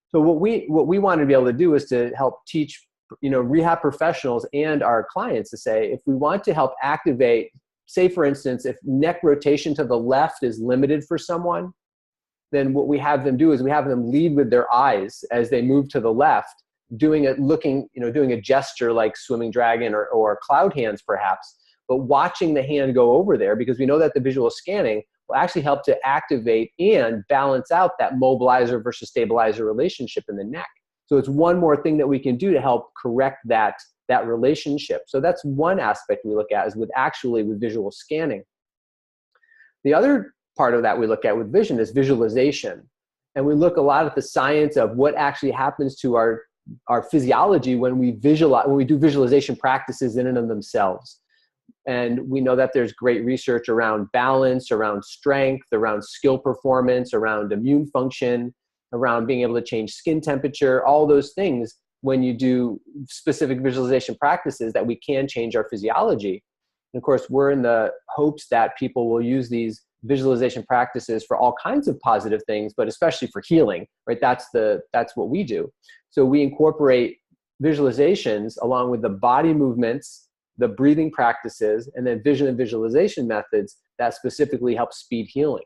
So what we want to be able to do is to help teach, rehab professionals and our clients to say, if we want to help activate, say for instance, if neck rotation to the left is limited for someone, then what we have them do is we have them lead with their eyes as they move to the left, doing a gesture like swimming dragon or cloud hands perhaps, but watching the hand go over there, because we know that the visual scanning will actually help to activate and balance out that mobilizer versus stabilizer relationship in the neck. So it's one more thing that we can do to help correct that relationship. So that's one aspect we look at is with visual scanning. The other part of that we look at with vision is visualization. And we look a lot at the science of what actually happens to our physiology when we do visualization practices in and of themselves. And we know that there's great research around balance, around strength, around skill performance, around immune function, around being able to change skin temperature, all those things. When you do specific visualization practices, that we can change our physiology. And of course, we're in the hopes that people will use these visualization practices for all kinds of positive things, but especially for healing, right? That's what we do. So we incorporate visualizations along with the body movements, the breathing practices, and then vision and visualization methods that specifically help speed healing.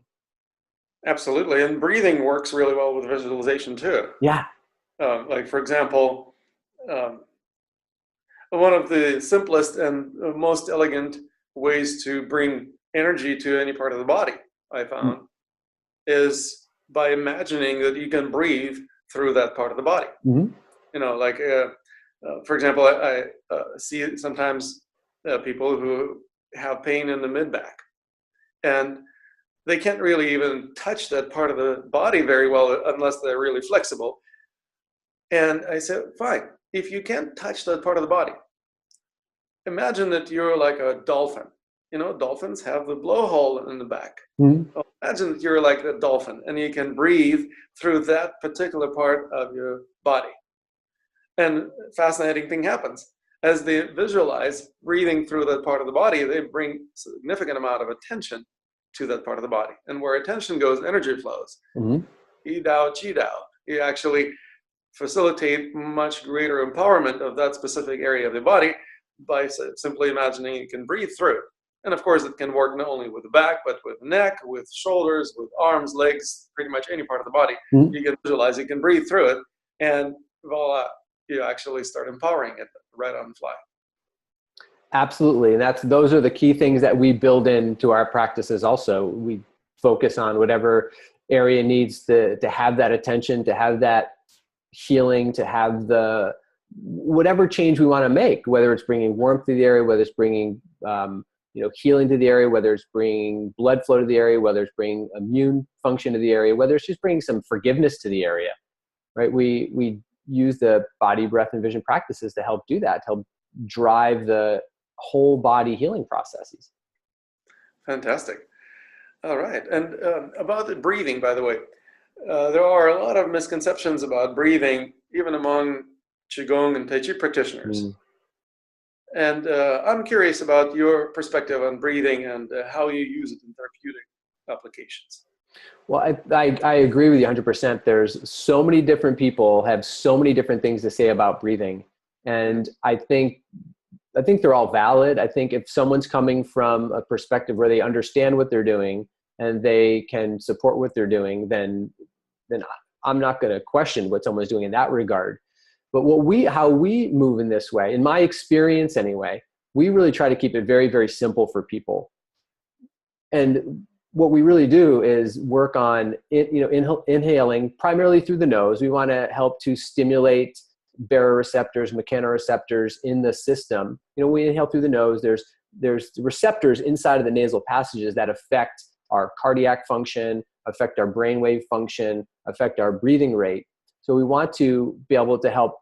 Absolutely. And breathing works really well with visualization too. Yeah. Like, for example, one of the simplest and most elegant ways to bring energy to any part of the body, I found, is by imagining that you can breathe through that part of the body. For example, I see sometimes people who have pain in the mid-back, and they can't really even touch that part of the body very well unless they're really flexible. And I said, fine, if you can't touch that part of the body, imagine that you're like a dolphin. Dolphins have the blowhole in the back. Well, imagine that you're like a dolphin and you can breathe through that particular part of your body. And fascinating thing happens. As they visualize breathing through that part of the body, they bring a significant amount of attention to that part of the body. And where attention goes, energy flows. Yi Dao, Qi Dao. You actually facilitate much greater empowerment of that specific area of the body by simply imagining you can breathe through it. And of course, it can work not only with the back, but with the neck, with shoulders, with arms, legs, pretty much any part of the body. You can visualize, you can breathe through it, and voila, you actually start empowering it right on the fly. Absolutely. And those are the key things that we build into our practices also. We focus on whatever area needs to have that attention, to have that healing, to have whatever change we want to make, whether it's bringing warmth to the area, whether it's bringing healing to the area, whether it's bringing blood flow to the area, whether it's bringing immune function to the area, whether it's just bringing some forgiveness to the area, right? We use the body, breath, and vision practices to help do that, to help drive the whole body healing processes. Fantastic. All right. And about the breathing, by the way, there are a lot of misconceptions about breathing, even among Qigong and Tai Chi practitioners. And I'm curious about your perspective on breathing and how you use it in therapeutic applications. Well, I agree with you 100%. There's so many different people have so many different things to say about breathing. And I think they're all valid. I think if someone's coming from a perspective where they understand what they're doing and they can support what they're doing, then I'm not going to question what someone's doing in that regard. But how we move in this way, in my experience anyway, we really try to keep it very, very simple for people. And what we really do is work on inhaling primarily through the nose. We want to help to stimulate baroreceptors, mechanoreceptors in the system. We inhale through the nose. There's receptors inside of the nasal passages that affect our cardiac function, affect our brainwave function, affect our breathing rate. So we want to be able to help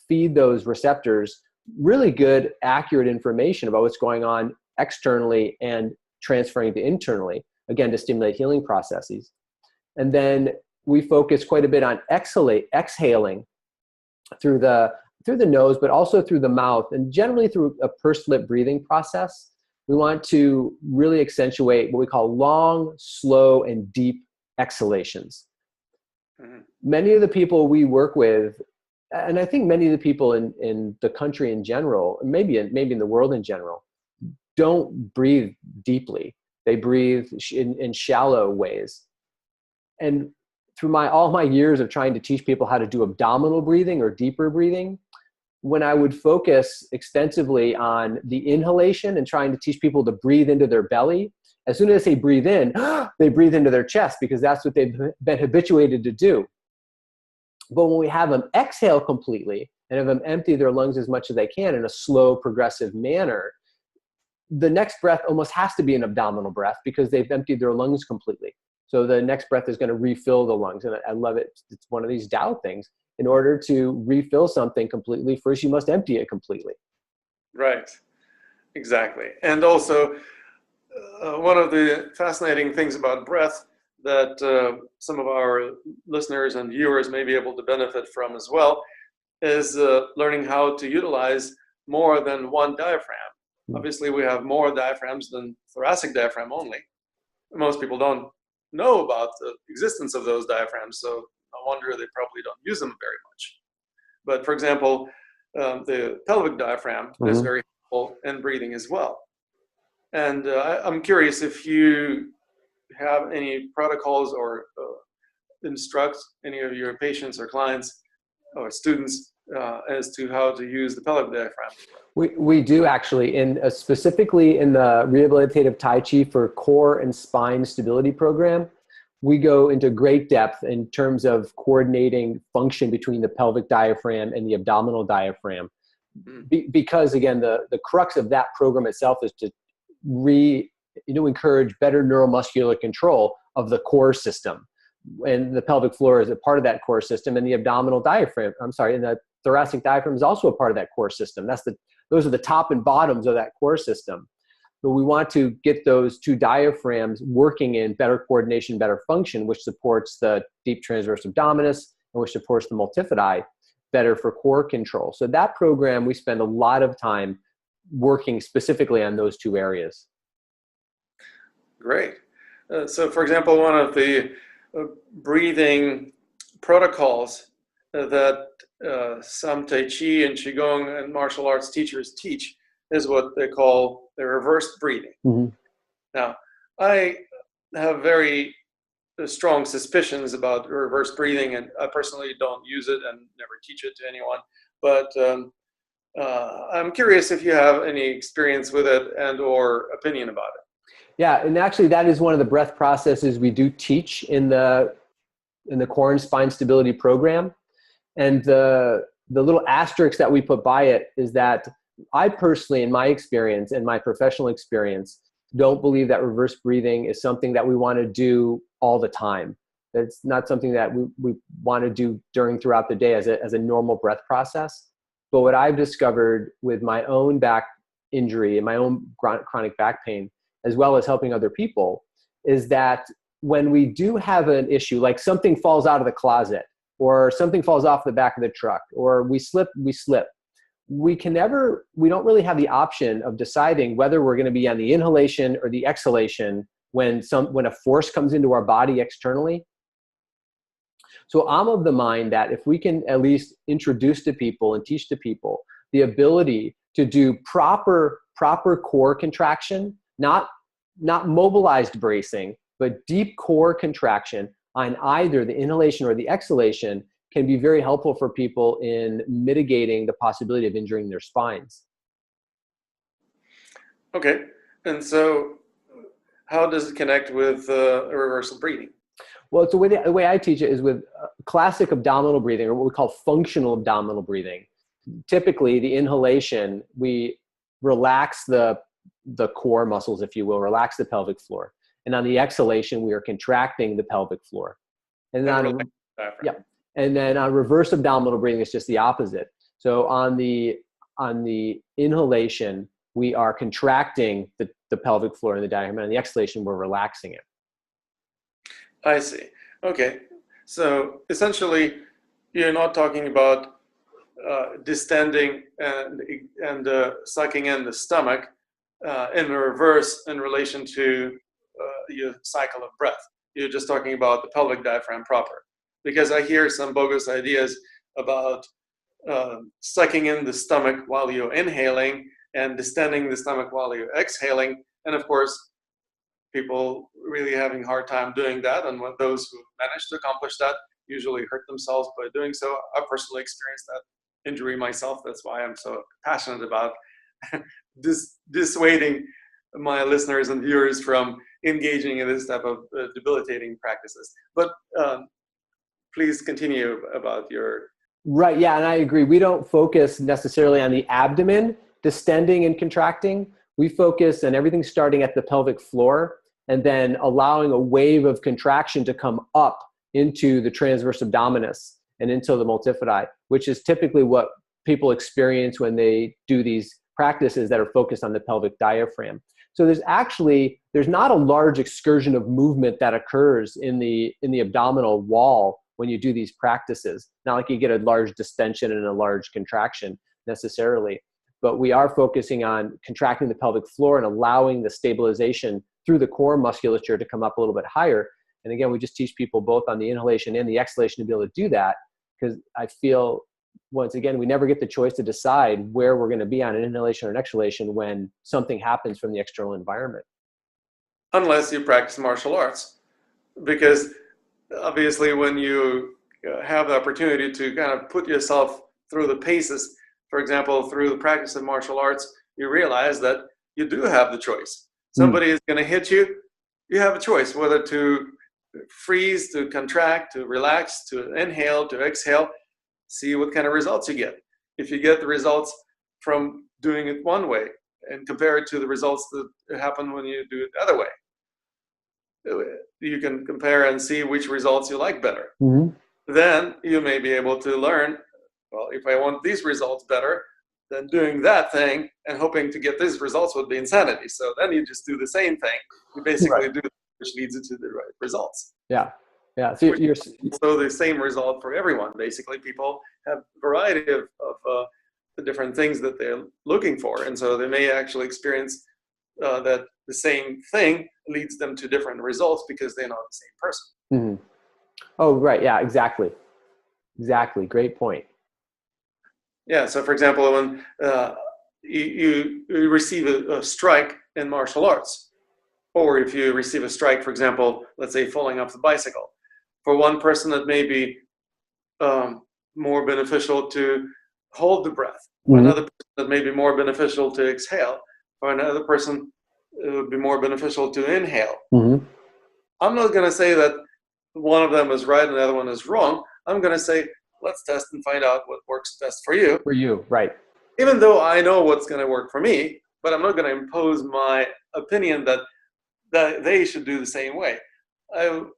feed those receptors really good, accurate information about what's going on externally and transferring to internally, again, to stimulate healing processes. And then we focus quite a bit on exhaling through the nose, but also through the mouth, and generally through a pursed lip breathing process. We want to really accentuate what we call long, slow, and deep exhalations. Mm-hmm. Many of the people we work with, and I think many of the people in the country in general, maybe in the world in general, don't breathe deeply. They breathe in shallow ways. And through all my years of trying to teach people how to do abdominal breathing or deeper breathing, when I would focus extensively on the inhalation and trying to teach people to breathe into their belly, as soon as they breathe in, they breathe into their chest because that's what they've been habituated to do. But when we have them exhale completely and have them empty their lungs as much as they can in a slow, progressive manner, the next breath almost has to be an abdominal breath because they've emptied their lungs completely. So the next breath is going to refill the lungs. And I love it. It's one of these Tao things. In order to refill something completely, first you must empty it completely. Right. Exactly. And also, one of the fascinating things about breath that some of our listeners and viewers may be able to benefit from as well is learning how to utilize more than one diaphragm. Obviously, we have more diaphragms than thoracic diaphragm only. Most people don't know about the existence of those diaphragms, so no wonder they probably don't use them very much. But for example, the pelvic diaphragm is very helpful in breathing as well. And I'm curious if you have any protocols or instruct any of your patients or clients or students as to how to use the pelvic diaphragm. We do actually, specifically in the Rehabilitative Tai Chi for core and spine stability program, we go into great depth in terms of coordinating function between the pelvic diaphragm and the abdominal diaphragm. Because again, the crux of that program itself is to encourage better neuromuscular control of the core system. And the pelvic floor is a part of that core system, and the abdominal diaphragm, and the thoracic diaphragm is also a part of that core system. Those are the top and bottoms of that core system. But we want to get those two diaphragms working in better coordination, better function, which supports the deep transverse abdominis and which supports the multifidi better for core control. So that program, we spend a lot of time working specifically on those two areas. Great. So for example, one of the breathing protocols that some Tai Chi and Qigong and martial arts teachers teach is what they call the reverse breathing. Mm-hmm. Now, I have very strong suspicions about reverse breathing, and I personally don't use it and never teach it to anyone. But I'm curious if you have any experience with it and or opinion about it. Yeah, and actually that is one of the breath processes we do teach in the core and spine stability program. And the little asterisk that we put by it is that I personally, in my experience and my professional experience, don't believe that reverse breathing is something that we want to do all the time. That's not something that we want to do throughout the day as a normal breath process. But what I've discovered with my own back injury and my own chronic back pain, as well as helping other people, is that when we do have an issue, like something falls out of the closet, or something falls off the back of the truck, or we slip, we don't really have the option of deciding whether we're going to be on the inhalation or the exhalation when a force comes into our body externally. So I'm of the mind that if we can at least introduce to people and teach to people the ability to do proper core contraction, not mobilized bracing, but deep core contraction on either the inhalation or the exhalation, can be very helpful for people in mitigating the possibility of injuring their spines. Okay, and so how does it connect with reversal breathing? Well, it's the way I teach it is with classic abdominal breathing, or what we call functional abdominal breathing. Typically, the inhalation, we relax the core muscles, if you will, relax the pelvic floor. And on the exhalation, we are contracting the pelvic floor. And then on reverse abdominal breathing, it's just the opposite. So on the inhalation, we are contracting the pelvic floor and the diaphragm. And on the exhalation, we're relaxing it. I see. Okay. So essentially, you're not talking about distending and sucking in the stomach in reverse in relation to your cycle of breath. You're just talking about the pelvic diaphragm proper. Because I hear some bogus ideas about sucking in the stomach while you're inhaling and distending the stomach while you're exhaling. And of course, people really having a hard time doing that. And those who manage to accomplish that usually hurt themselves by doing so. I personally experienced that injury myself. That's why I'm so passionate about dissuading my listeners and viewers from engaging in this type of debilitating practices. But please continue about your... Right, yeah, and I agree. We don't focus necessarily on the abdomen, distending and contracting. We focus on everything starting at the pelvic floor and then allowing a wave of contraction to come up into the transverse abdominis and into the multifidi, which is typically what people experience when they do these practices that are focused on the pelvic diaphragm. So there's not a large excursion of movement that occurs in the abdominal wall when you do these practices. Not like you get a large distension and a large contraction necessarily, but we are focusing on contracting the pelvic floor and allowing the stabilization through the core musculature to come up a little bit higher. And again, we just teach people both on the inhalation and the exhalation to be able to do that, because I feel, once again, we never get the choice to decide where we're going to be on an inhalation or an exhalation when something happens from the external environment. Unless you practice martial arts, because obviously when you have the opportunity to kind of put yourself through the paces, for example, through the practice of martial arts, you realize that you do have the choice. Somebody is going to hit you, you have a choice whether to freeze, to contract, to relax, to inhale, to exhale, see what kind of results you get. If you get the results from doing it one way and compare it to the results that happen when you do it the other way, you can compare and see which results you like better. Mm-hmm. Then you may be able to learn, well, if I want these results better, then doing that thing and hoping to get these results would be insanity. So then you just do the same thing. You basically do, which leads you to the right results. Yeah. Yeah. So so the same result for everyone. Basically, people have a variety of the different things that they're looking for. And so they may actually experience that the same thing leads them to different results because they're not the same person. Mm-hmm. Oh, right. Yeah, exactly. Exactly. Great point. Yeah. So, for example, when you receive a strike in martial arts, or if you receive a strike, for example, let's say falling off the bicycle, for one person it may be more beneficial to hold the breath. For another person it may be more beneficial to exhale. For another person it would be more beneficial to inhale. Mm-hmm. I'm not going to say that one of them is right and the other one is wrong. I'm going to say, let's test and find out what works best for you. For you, right. Even though I know what's going to work for me, but I'm not going to impose my opinion that they should do the same way.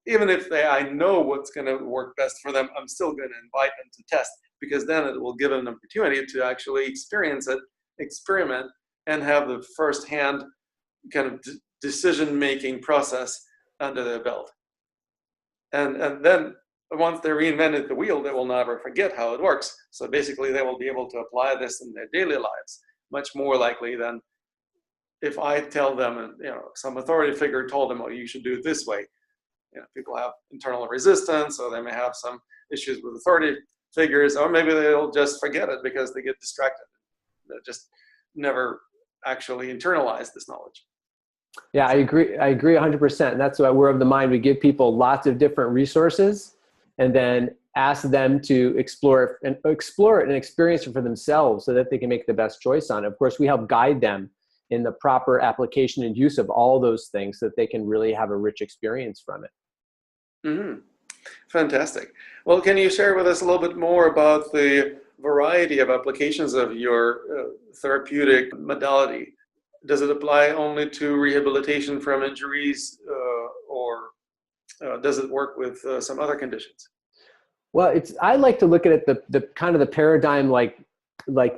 Even if I know what's going to work best for them, I'm still going to invite them to test, because then it will give them an opportunity to actually experience it, experiment, and have the first-hand kind of decision-making process under their belt. And then once they reinvented the wheel, they will never forget how it works. So basically, they will be able to apply this in their daily lives much more likely than if I tell them, and some authority figure told them, oh, you should do it this way, people have internal resistance, or they may have some issues with authority figures, or maybe they'll just forget it because they get distracted. They just never actually internalize this knowledge. Yeah, I agree 100%. And that's why we're of the mind. We give people lots of different resources and then ask them to explore it and experience it for themselves so that they can make the best choice on it. Of course, we help guide them in the proper application and use of all those things so that they can really have a rich experience from it. Mm-hmm. Fantastic. Well, can you share with us a little bit more about the variety of applications of your therapeutic modality? Does it apply only to rehabilitation from injuries, or does it work with some other conditions? Well, I like to look at it the kind of the paradigm like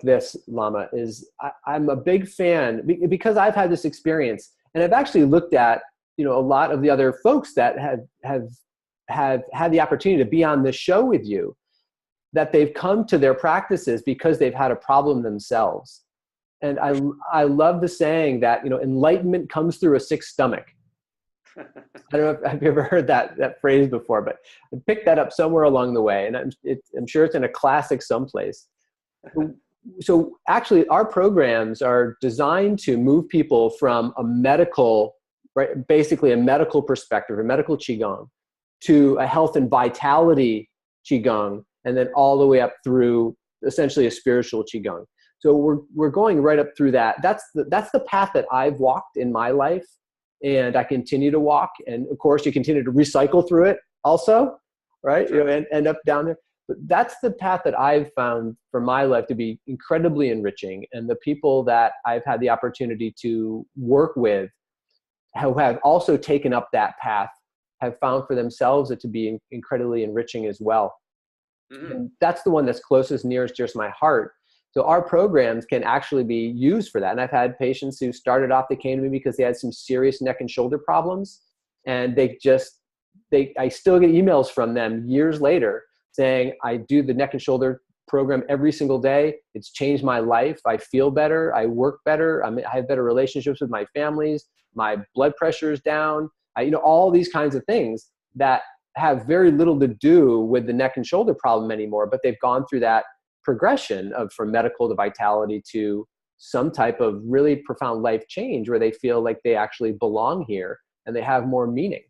this, Lama, is I'm a big fan because I've had this experience, and I've actually looked at a lot of the other folks that have had the opportunity to be on this show with you, that they've come to their practices because they've had a problem themselves. And I love the saying that enlightenment comes through a sick stomach. I don't know if you ever heard that phrase before, but I picked that up somewhere along the way, and I'm sure it's in a classic someplace. So actually, our programs are designed to move people from a medical, right, basically a medical perspective, a medical Qigong, to a health and vitality Qigong, and then all the way up through essentially a spiritual Qigong. So we're going right up through that. That's the path that I've walked in my life, and I continue to walk. And of course, you continue to recycle through it also, right? And end up down there. But that's the path that I've found for my life to be incredibly enriching. And the people that I've had the opportunity to work with who have also taken up that path have found for themselves it to be incredibly enriching as well. Mm-hmm. And that's the one that's closest, nearest, dearest to my heart. So our programs can actually be used for that. And I've had patients who started off, they came to me because they had some serious neck and shoulder problems. And I still get emails from them years later saying, I do the neck and shoulder program every single day. It's changed my life. I feel better. I work better. I have better relationships with my families. My blood pressure is down. All these kinds of things that have very little to do with the neck and shoulder problem anymore, but they've gone through that progression from medical to vitality to some type of really profound life change where they feel like they actually belong here and they have more meaning.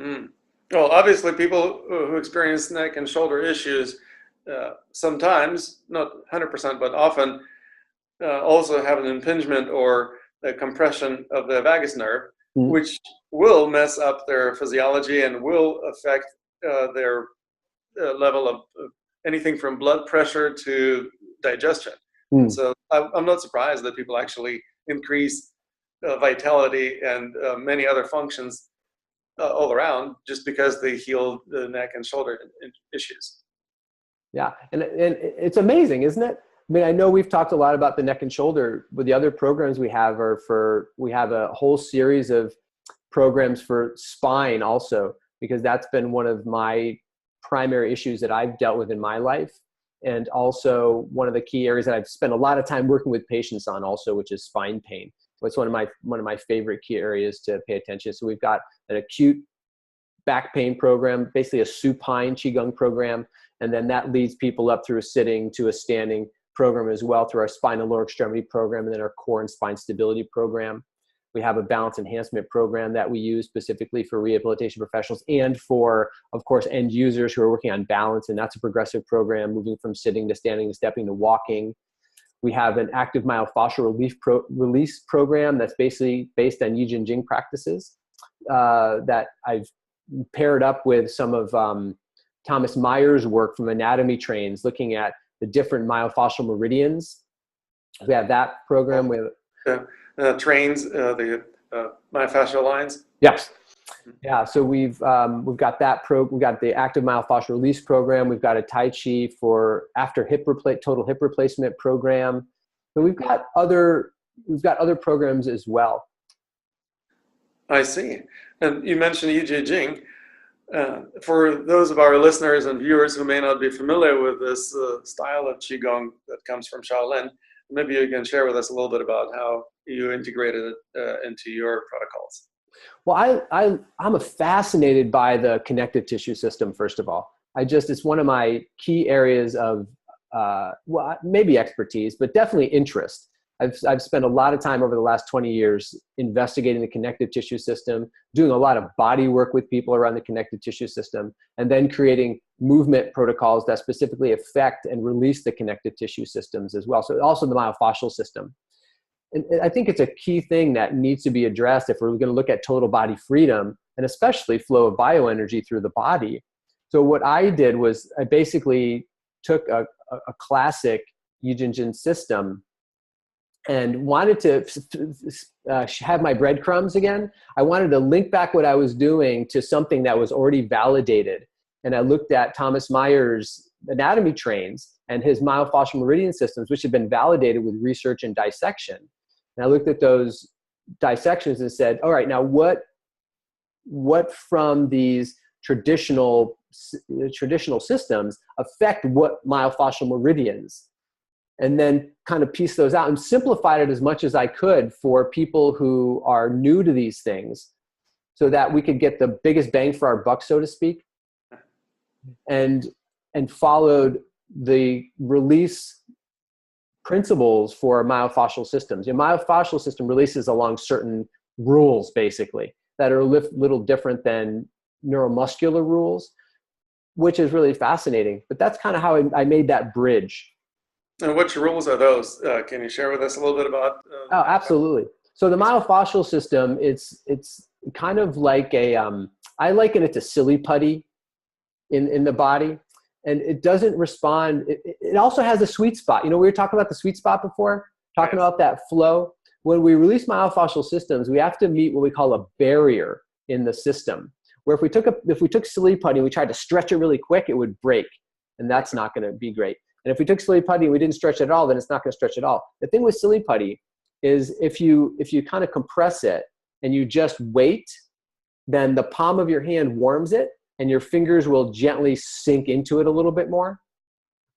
Mm. Well, obviously people who experience neck and shoulder issues sometimes, not 100%, but often also have an impingement or a compression of the vagus nerve, mm-hmm. which will mess up their physiology and will affect their level of anything from blood pressure to digestion. Mm. So I'm not surprised that people actually increase vitality and many other functions all around just because they heal the neck and shoulder issues. Yeah, and it's amazing, isn't it? I mean, I know we've talked a lot about the neck and shoulder, but the other programs we have we have a whole series of programs for spine also, because that's been one of my primary issues that I've dealt with in my life. And also one of the key areas that I've spent a lot of time working with patients on also, which is spine pain. It's one of my favorite key areas to pay attention. So we've got an acute back pain program, basically a supine Qigong program. And then that leads people up through a sitting to a standing program as well through our spinal lower extremity program, and then our core and spine stability program. We have a balance enhancement program that we use specifically for rehabilitation professionals and for, of course, end users who are working on balance. And that's a progressive program, moving from sitting to standing to stepping to walking. We have an active myofascial release program that's basically based on Yi Jin Jing practices that I've paired up with some of Thomas Meyer's work from Anatomy Trains, looking at the different myofascial meridians. We have that program. We have trains, the myofascial lines. Yes. Yeah. So we've got that we've got the active myofascial release program. We've got a Tai Chi for after total hip replacement program. So we've got other programs as well. I see. And you mentioned Yi Jin Jing. For those of our listeners and viewers who may not be familiar with this style of Qigong that comes from Shaolin, maybe you can share with us a little bit about how you integrated it into your protocols? Well, I'm fascinated by the connective tissue system, first of all. It's one of my key areas of, well, maybe expertise, but definitely interest. I've spent a lot of time over the last 20 years investigating the connective tissue system, doing a lot of body work with people around the connective tissue system, and then creating movement protocols that specifically affect and release the connective tissue systems as well. So also the myofascial system. And I think it's a key thing that needs to be addressed if we're going to look at total body freedom, and especially flow of bioenergy through the body. So what I did was I basically took a classic Yijin system and wanted to have my breadcrumbs again. I wanted to link back what I was doing to something that was already validated. And I looked at Thomas Meyer's anatomy trains and his myofascial meridian systems, which had been validated with research and dissection. And I looked at those dissections and said, all right, now what from these traditional systems affect what myofascial meridians? And then kind of piece those out and simplified it as much as I could for people who are new to these things so that we could get the biggest bang for our buck, so to speak, and followed the release principles for myofascial systems. Your myofascial system releases along certain rules, basically, that are a little different than neuromuscular rules, which is really fascinating. But that's kind of how I made that bridge. And which rules are those? Can you share with us a little bit about? Oh, absolutely. So the myofascial system, it's kind of like I liken it to silly putty in the body. And it doesn't respond. It also has a sweet spot. You know, we were talking about the sweet spot before, talking about that flow. When we release myofascial systems, we have to meet what we call a barrier in the system, where if we took silly putty and we tried to stretch it really quick, it would break. And that's not going to be great. And if we took silly putty and we didn't stretch it at all, then it's not going to stretch at all. The thing with silly putty is if you kind of compress it and you just wait, then the palm of your hand warms it and your fingers will gently sink into it a little bit more.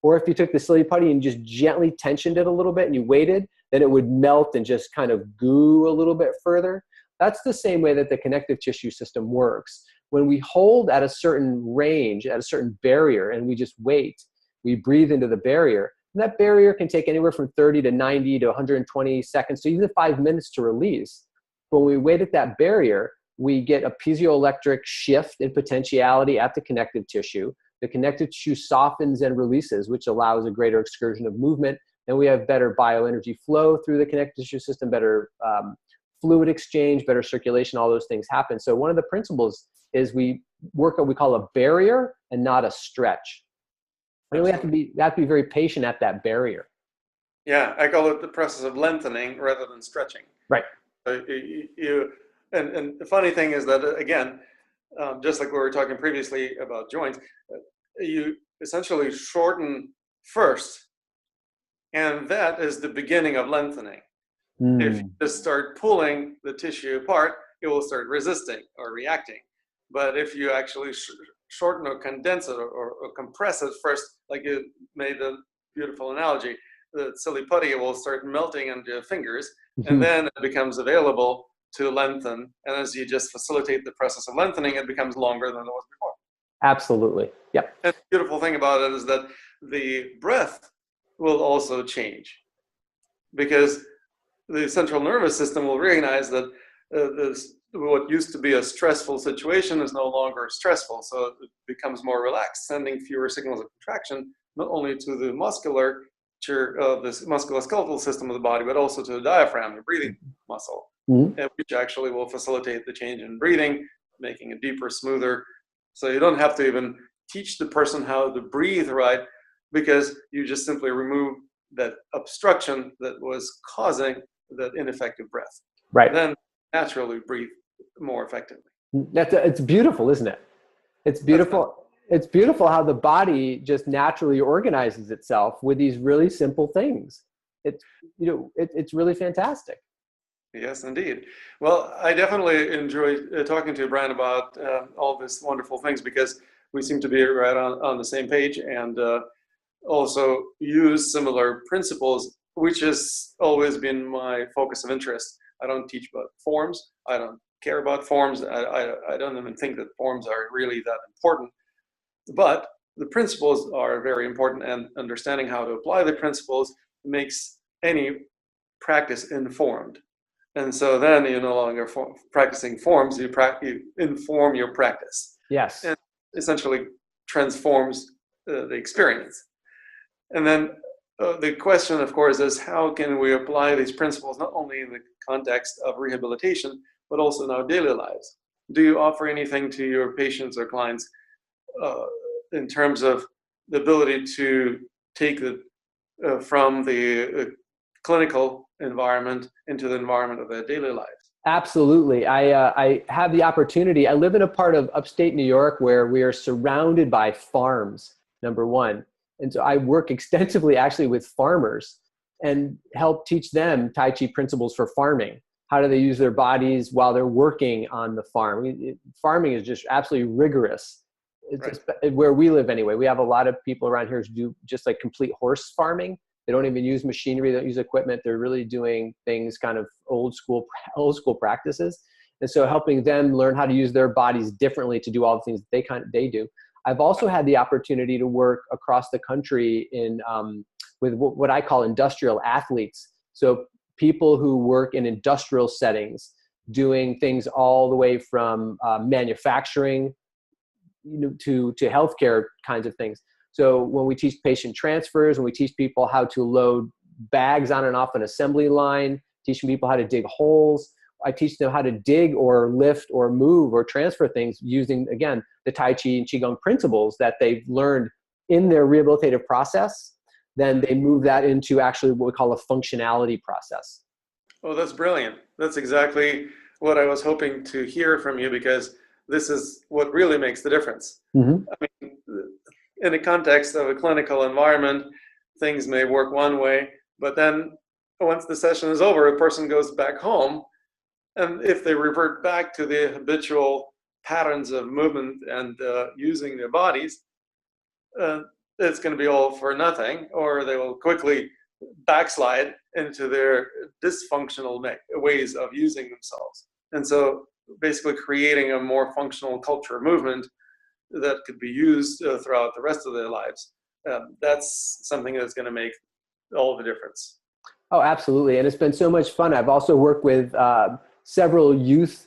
Or if you took the silly putty and just gently tensioned it a little bit and you waited, then it would melt and just kind of goo a little bit further. That's the same way that the connective tissue system works. When we hold at a certain range, at a certain barrier, and we just wait, we breathe into the barrier. And that barrier can take anywhere from 30 to 90 to 120 seconds to even 5 minutes to release. When we wait at that barrier, we get a piezoelectric shift in potentiality at the connective tissue. The connective tissue softens and releases, which allows a greater excursion of movement. And we have better bioenergy flow through the connective tissue system, better fluid exchange, better circulation, all those things happen. So one of the principles is we work what we call a barrier and not a stretch. And we have to be very patient at that barrier. Yeah, I call it the process of lengthening rather than stretching. Right. And the funny thing is that, again, just like we were talking previously about joints, you essentially shorten first, and that is the beginning of lengthening. If you just start pulling the tissue apart, it will start resisting or reacting. But if you actually shorten or condense it or compress it first, like you made a beautiful analogy, the silly putty will start melting into your fingers, and then it becomes available to lengthen. And as you just facilitate the process of lengthening, it becomes longer than it was before. Absolutely. Yep. And the beautiful thing about it is that the breath will also change, because the central nervous system will recognize that what used to be a stressful situation is no longer stressful. So it becomes more relaxed, sending fewer signals of contraction, not only to the musculature of this musculoskeletal system of the body, but also to the diaphragm, the breathing muscle, which actually will facilitate the change in breathing, making it deeper, smoother. So you don't have to even teach the person how to breathe right, because you just simply remove that obstruction that was causing that ineffective breath. Right. Then naturally breathe more effectively. It's beautiful, isn't it? It's beautiful. It's beautiful how the body just naturally organizes itself with these really simple things. It's really fantastic. Yes, indeed. Well, I definitely enjoy talking to you, Brian, about all these wonderful things, because we seem to be right on the same page, and also use similar principles which has always been my focus of interest. I don't teach about forms. I don't care about forms. I don't even think that forms are really that important. But the principles are very important, and understanding how to apply the principles makes any practice informed. And so then you're no longer practicing forms, you inform your practice. Yes. And essentially transforms the experience. And then the question, of course, is how can we apply these principles not only in the context of rehabilitation, but also in our daily lives? Do you offer anything to your patients or clients in terms of the ability to take from the clinical environment into the environment of their daily lives? Absolutely. I have the opportunity. I live in a part of upstate New York where we are surrounded by farms, number one. And so I work extensively actually with farmers and help teach them Tai Chi principles for farming. How do they use their bodies while they're working on the farm? Farming is just absolutely rigorous. It's right. Where we live anyway. We have a lot of people around here who do just like complete horse farming. They don't even use machinery, they don't use equipment. They're really doing things kind of old school practices. And so helping them learn how to use their bodies differently to do all the things they do. I've also had the opportunity to work across the country with what I call industrial athletes. So people who work in industrial settings, doing things all the way from manufacturing, to healthcare kinds of things. So when we teach patient transfers, when we teach people how to load bags on and off an assembly line, teaching people how to dig holes, I teach them how to dig or lift or move or transfer things using, again, the Tai Chi and Qigong principles that they've learned in their rehabilitative process. Then they move that into actually what we call a functionality process. Oh, that's brilliant. That's exactly what I was hoping to hear from you, because this is what really makes the difference. Mm-hmm. I mean, in the context of a clinical environment, things may work one way, but then once the session is over, a person goes back home, and if they revert back to the habitual patterns of movement and using their bodies, it's going to be all for nothing, or they will quickly backslide into their dysfunctional ways of using themselves. And so basically creating a more functional culture of movement that could be used throughout the rest of their lives. That's something that's going to make all the difference. Oh, absolutely. And it's been so much fun. I've also worked with several youth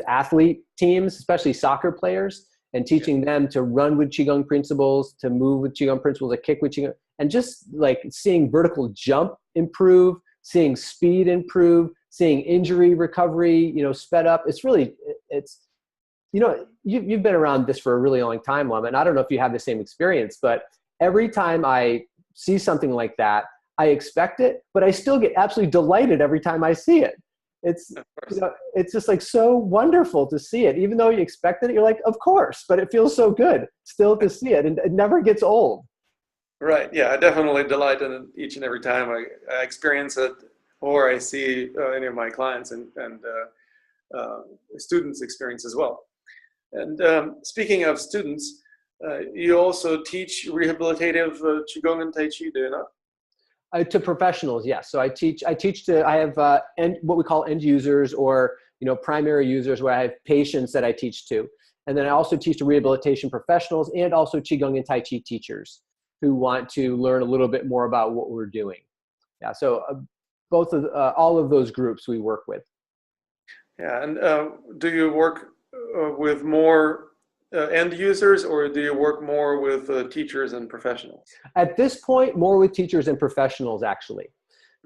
athlete teams, especially soccer players, and teaching them to run with Qigong principles, to move with Qigong principles, to kick with Qigong, and just like seeing vertical jump improve, seeing speed improve, seeing injury recovery, sped up. It's really, you've been around this for a really long time, Lama, and I don't know if you have the same experience, but every time I see something like that, I expect it, but I still get absolutely delighted every time I see it. It's just like so wonderful to see it. Even though you expected it, you're like, of course, but it feels so good still to see it, and it never gets old. Right. Yeah, I definitely delight in it each and every time I experience it, or I see any of my clients and students experience as well. And speaking of students, you also teach rehabilitative Qigong and Tai Chi, do you not? To professionals, yes. So I have what we call end users, or primary users, where I have patients that I teach to, and then I also teach to rehabilitation professionals and also Qigong and Tai Chi teachers who want to learn a little bit more about what we're doing. Yeah. So all of those groups we work with. Yeah. And do you work with more end users, or do you work more with teachers and professionals? At this point, more with teachers and professionals, actually.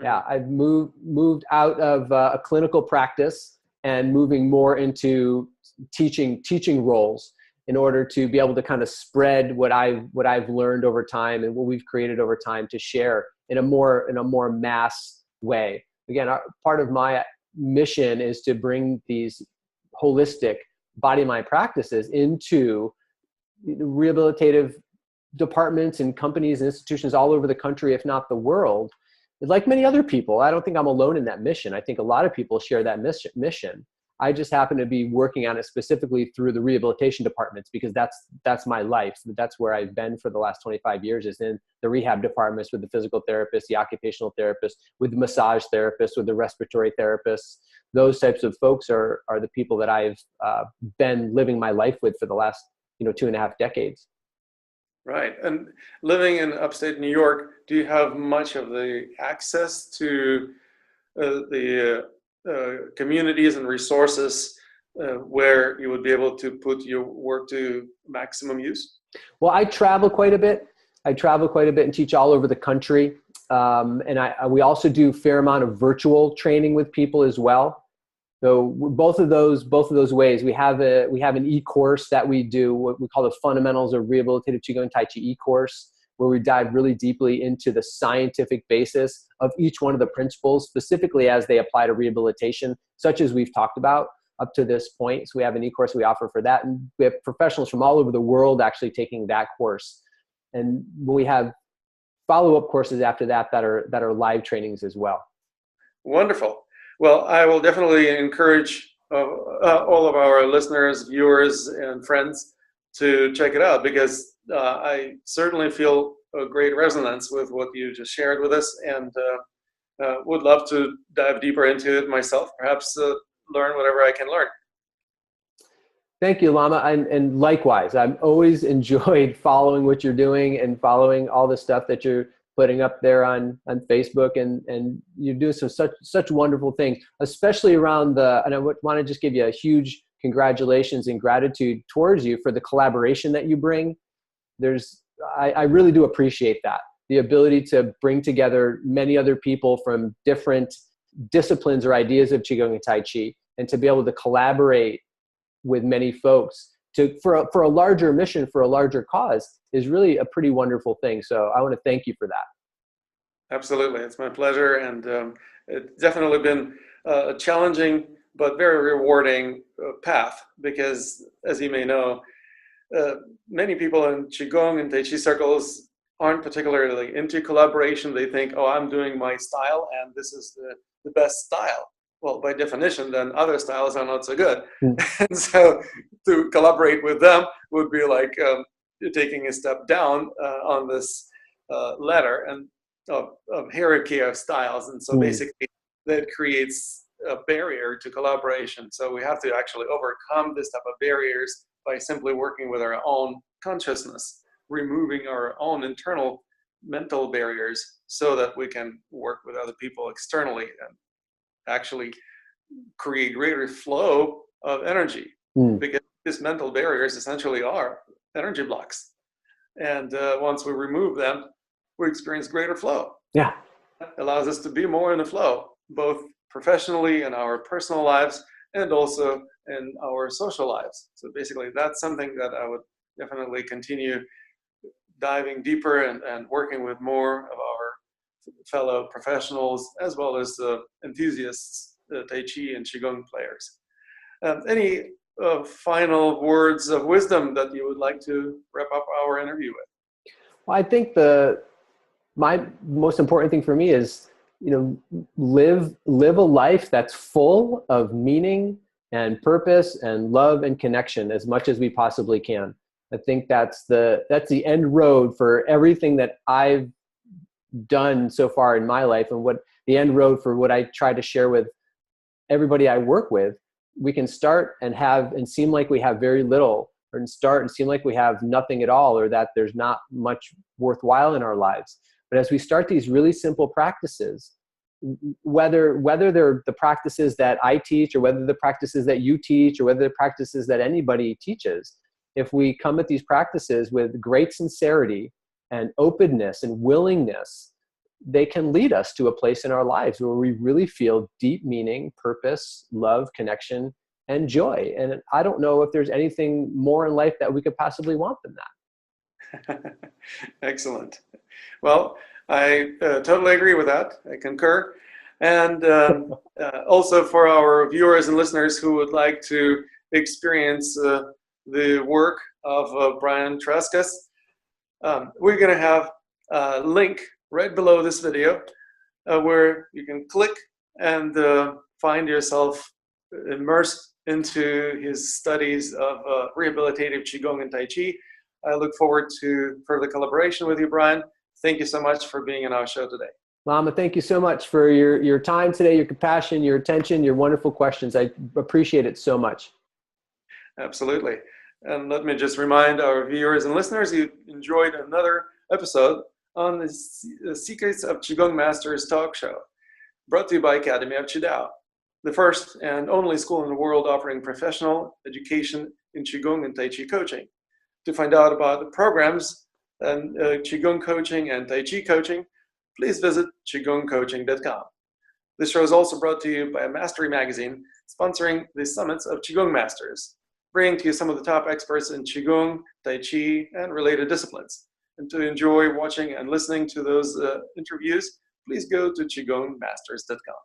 Yeah, I've moved out of a clinical practice and moving more into teaching roles in order to be able to kind of spread what I've learned over time and what we've created over time to share in a more mass way. Again, part of my mission is to bring these holistic body-mind practices into rehabilitative departments and companies and institutions all over the country, if not the world. Like many other people, I don't think I'm alone in that mission. I think a lot of people share that mission. I just happen to be working on it specifically through the rehabilitation departments, because that's my life. That's where I've been for the last 25 years, is in the rehab departments with the physical therapist, the occupational therapist, with the massage therapist, with the respiratory therapists. Those types of folks are the people that I've been living my life with for the last 2.5 decades. Right. And living in upstate New York, do you have much of the access to the communities and resources where you would be able to put your work to maximum use? Well, I travel quite a bit. And teach all over the country. And we also do a fair amount of virtual training with people as well. So both of those ways, we have an e-course that we do, what we call the Fundamentals of Rehabilitative Qigong Tai Chi e-course, where we dive really deeply into the scientific basis of each one of the principles, specifically as they apply to rehabilitation, such as we've talked about up to this point. So we have an e-course we offer for that. And we have professionals from all over the world actually taking that course. And we have follow-up courses after that are live trainings as well. Wonderful. Well, I will definitely encourage all of our listeners, viewers, and friends to check it out, because I certainly feel a great resonance with what you just shared with us, and would love to dive deeper into it myself, perhaps learn whatever I can learn. Thank you, Lama. And likewise, I've always enjoyed following what you're doing and following all the stuff that you're putting up there on Facebook, and you do such wonderful things, especially around and I want to just give you a huge congratulations and gratitude towards you for the collaboration that you bring. I really do appreciate that. The ability to bring together many other people from different disciplines or ideas of Qigong and Tai Chi, and to be able to collaborate with many folks for a larger mission, for a larger cause, is really a pretty wonderful thing. So I want to thank you for that. Absolutely. It's my pleasure. And it's definitely been a challenging but very rewarding path, because, as you may know, many people in Qigong and Tai Chi circles aren't particularly into collaboration. They think, oh, I'm doing my style and this is the best style. Well, by definition, then other styles are not so good. And so to collaborate with them would be like taking a step down on this ladder and of hierarchy of styles. And so basically that creates a barrier to collaboration. So we have to actually overcome this type of barriers by simply working with our own consciousness, removing our own internal mental barriers, so that we can work with other people externally and actually create greater flow of energy, because these mental barriers essentially are energy blocks. And once we remove them, we experience greater flow. Yeah. That allows us to be more in the flow, both professionally in our personal lives and also in our social lives. So basically, that's something that I would definitely continue diving deeper and working with more of our fellow professionals, as well as enthusiasts, Tai Chi and Qigong players. Any final words of wisdom that you would like to wrap up our interview with? Well, I think my most important thing for me is, live a life that's full of meaning and purpose and love and connection as much as we possibly can. I think that's the end road for everything that I've done so far in my life, and what the end road for what I try to share with everybody I work with. We can start and seem like we have very little, or start and seem like we have nothing at all, or that there's not much worthwhile in our lives. But as we start these really simple practices, whether they're the practices that I teach, or whether the practices that you teach, or whether the practices that anybody teaches, if we come at these practices with great sincerity and openness and willingness, they can lead us to a place in our lives where we really feel deep meaning, purpose, love, connection, and joy. And I don't know if there's anything more in life that we could possibly want than that. Excellent. Well, I totally agree with that. I concur. And also for our viewers and listeners who would like to experience the work of Brian Trzascos, we're going to have a link right below this video where you can click and find yourself immersed into his studies of rehabilitative Qigong and Tai Chi. I look forward to further collaboration with you, Brian. Thank you so much for being on our show today. Lama, thank you so much for your time today, your compassion, your attention, your wonderful questions. I appreciate it so much. Absolutely. And let me just remind our viewers and listeners, you enjoyed another episode on the Secrets of Qigong Masters talk show, brought to you by Academy of Qidao, the first and only school in the world offering professional education in Qigong and Tai Chi coaching. To find out about the programs and Qigong coaching and Tai Chi coaching, please visit qigongcoaching.com. This show is also brought to you by Mastery Magazine, sponsoring the Summits of Qigong Masters, bringing to you some of the top experts in Qigong, Tai Chi, and related disciplines. And to enjoy watching and listening to those interviews, please go to qigongmasters.com.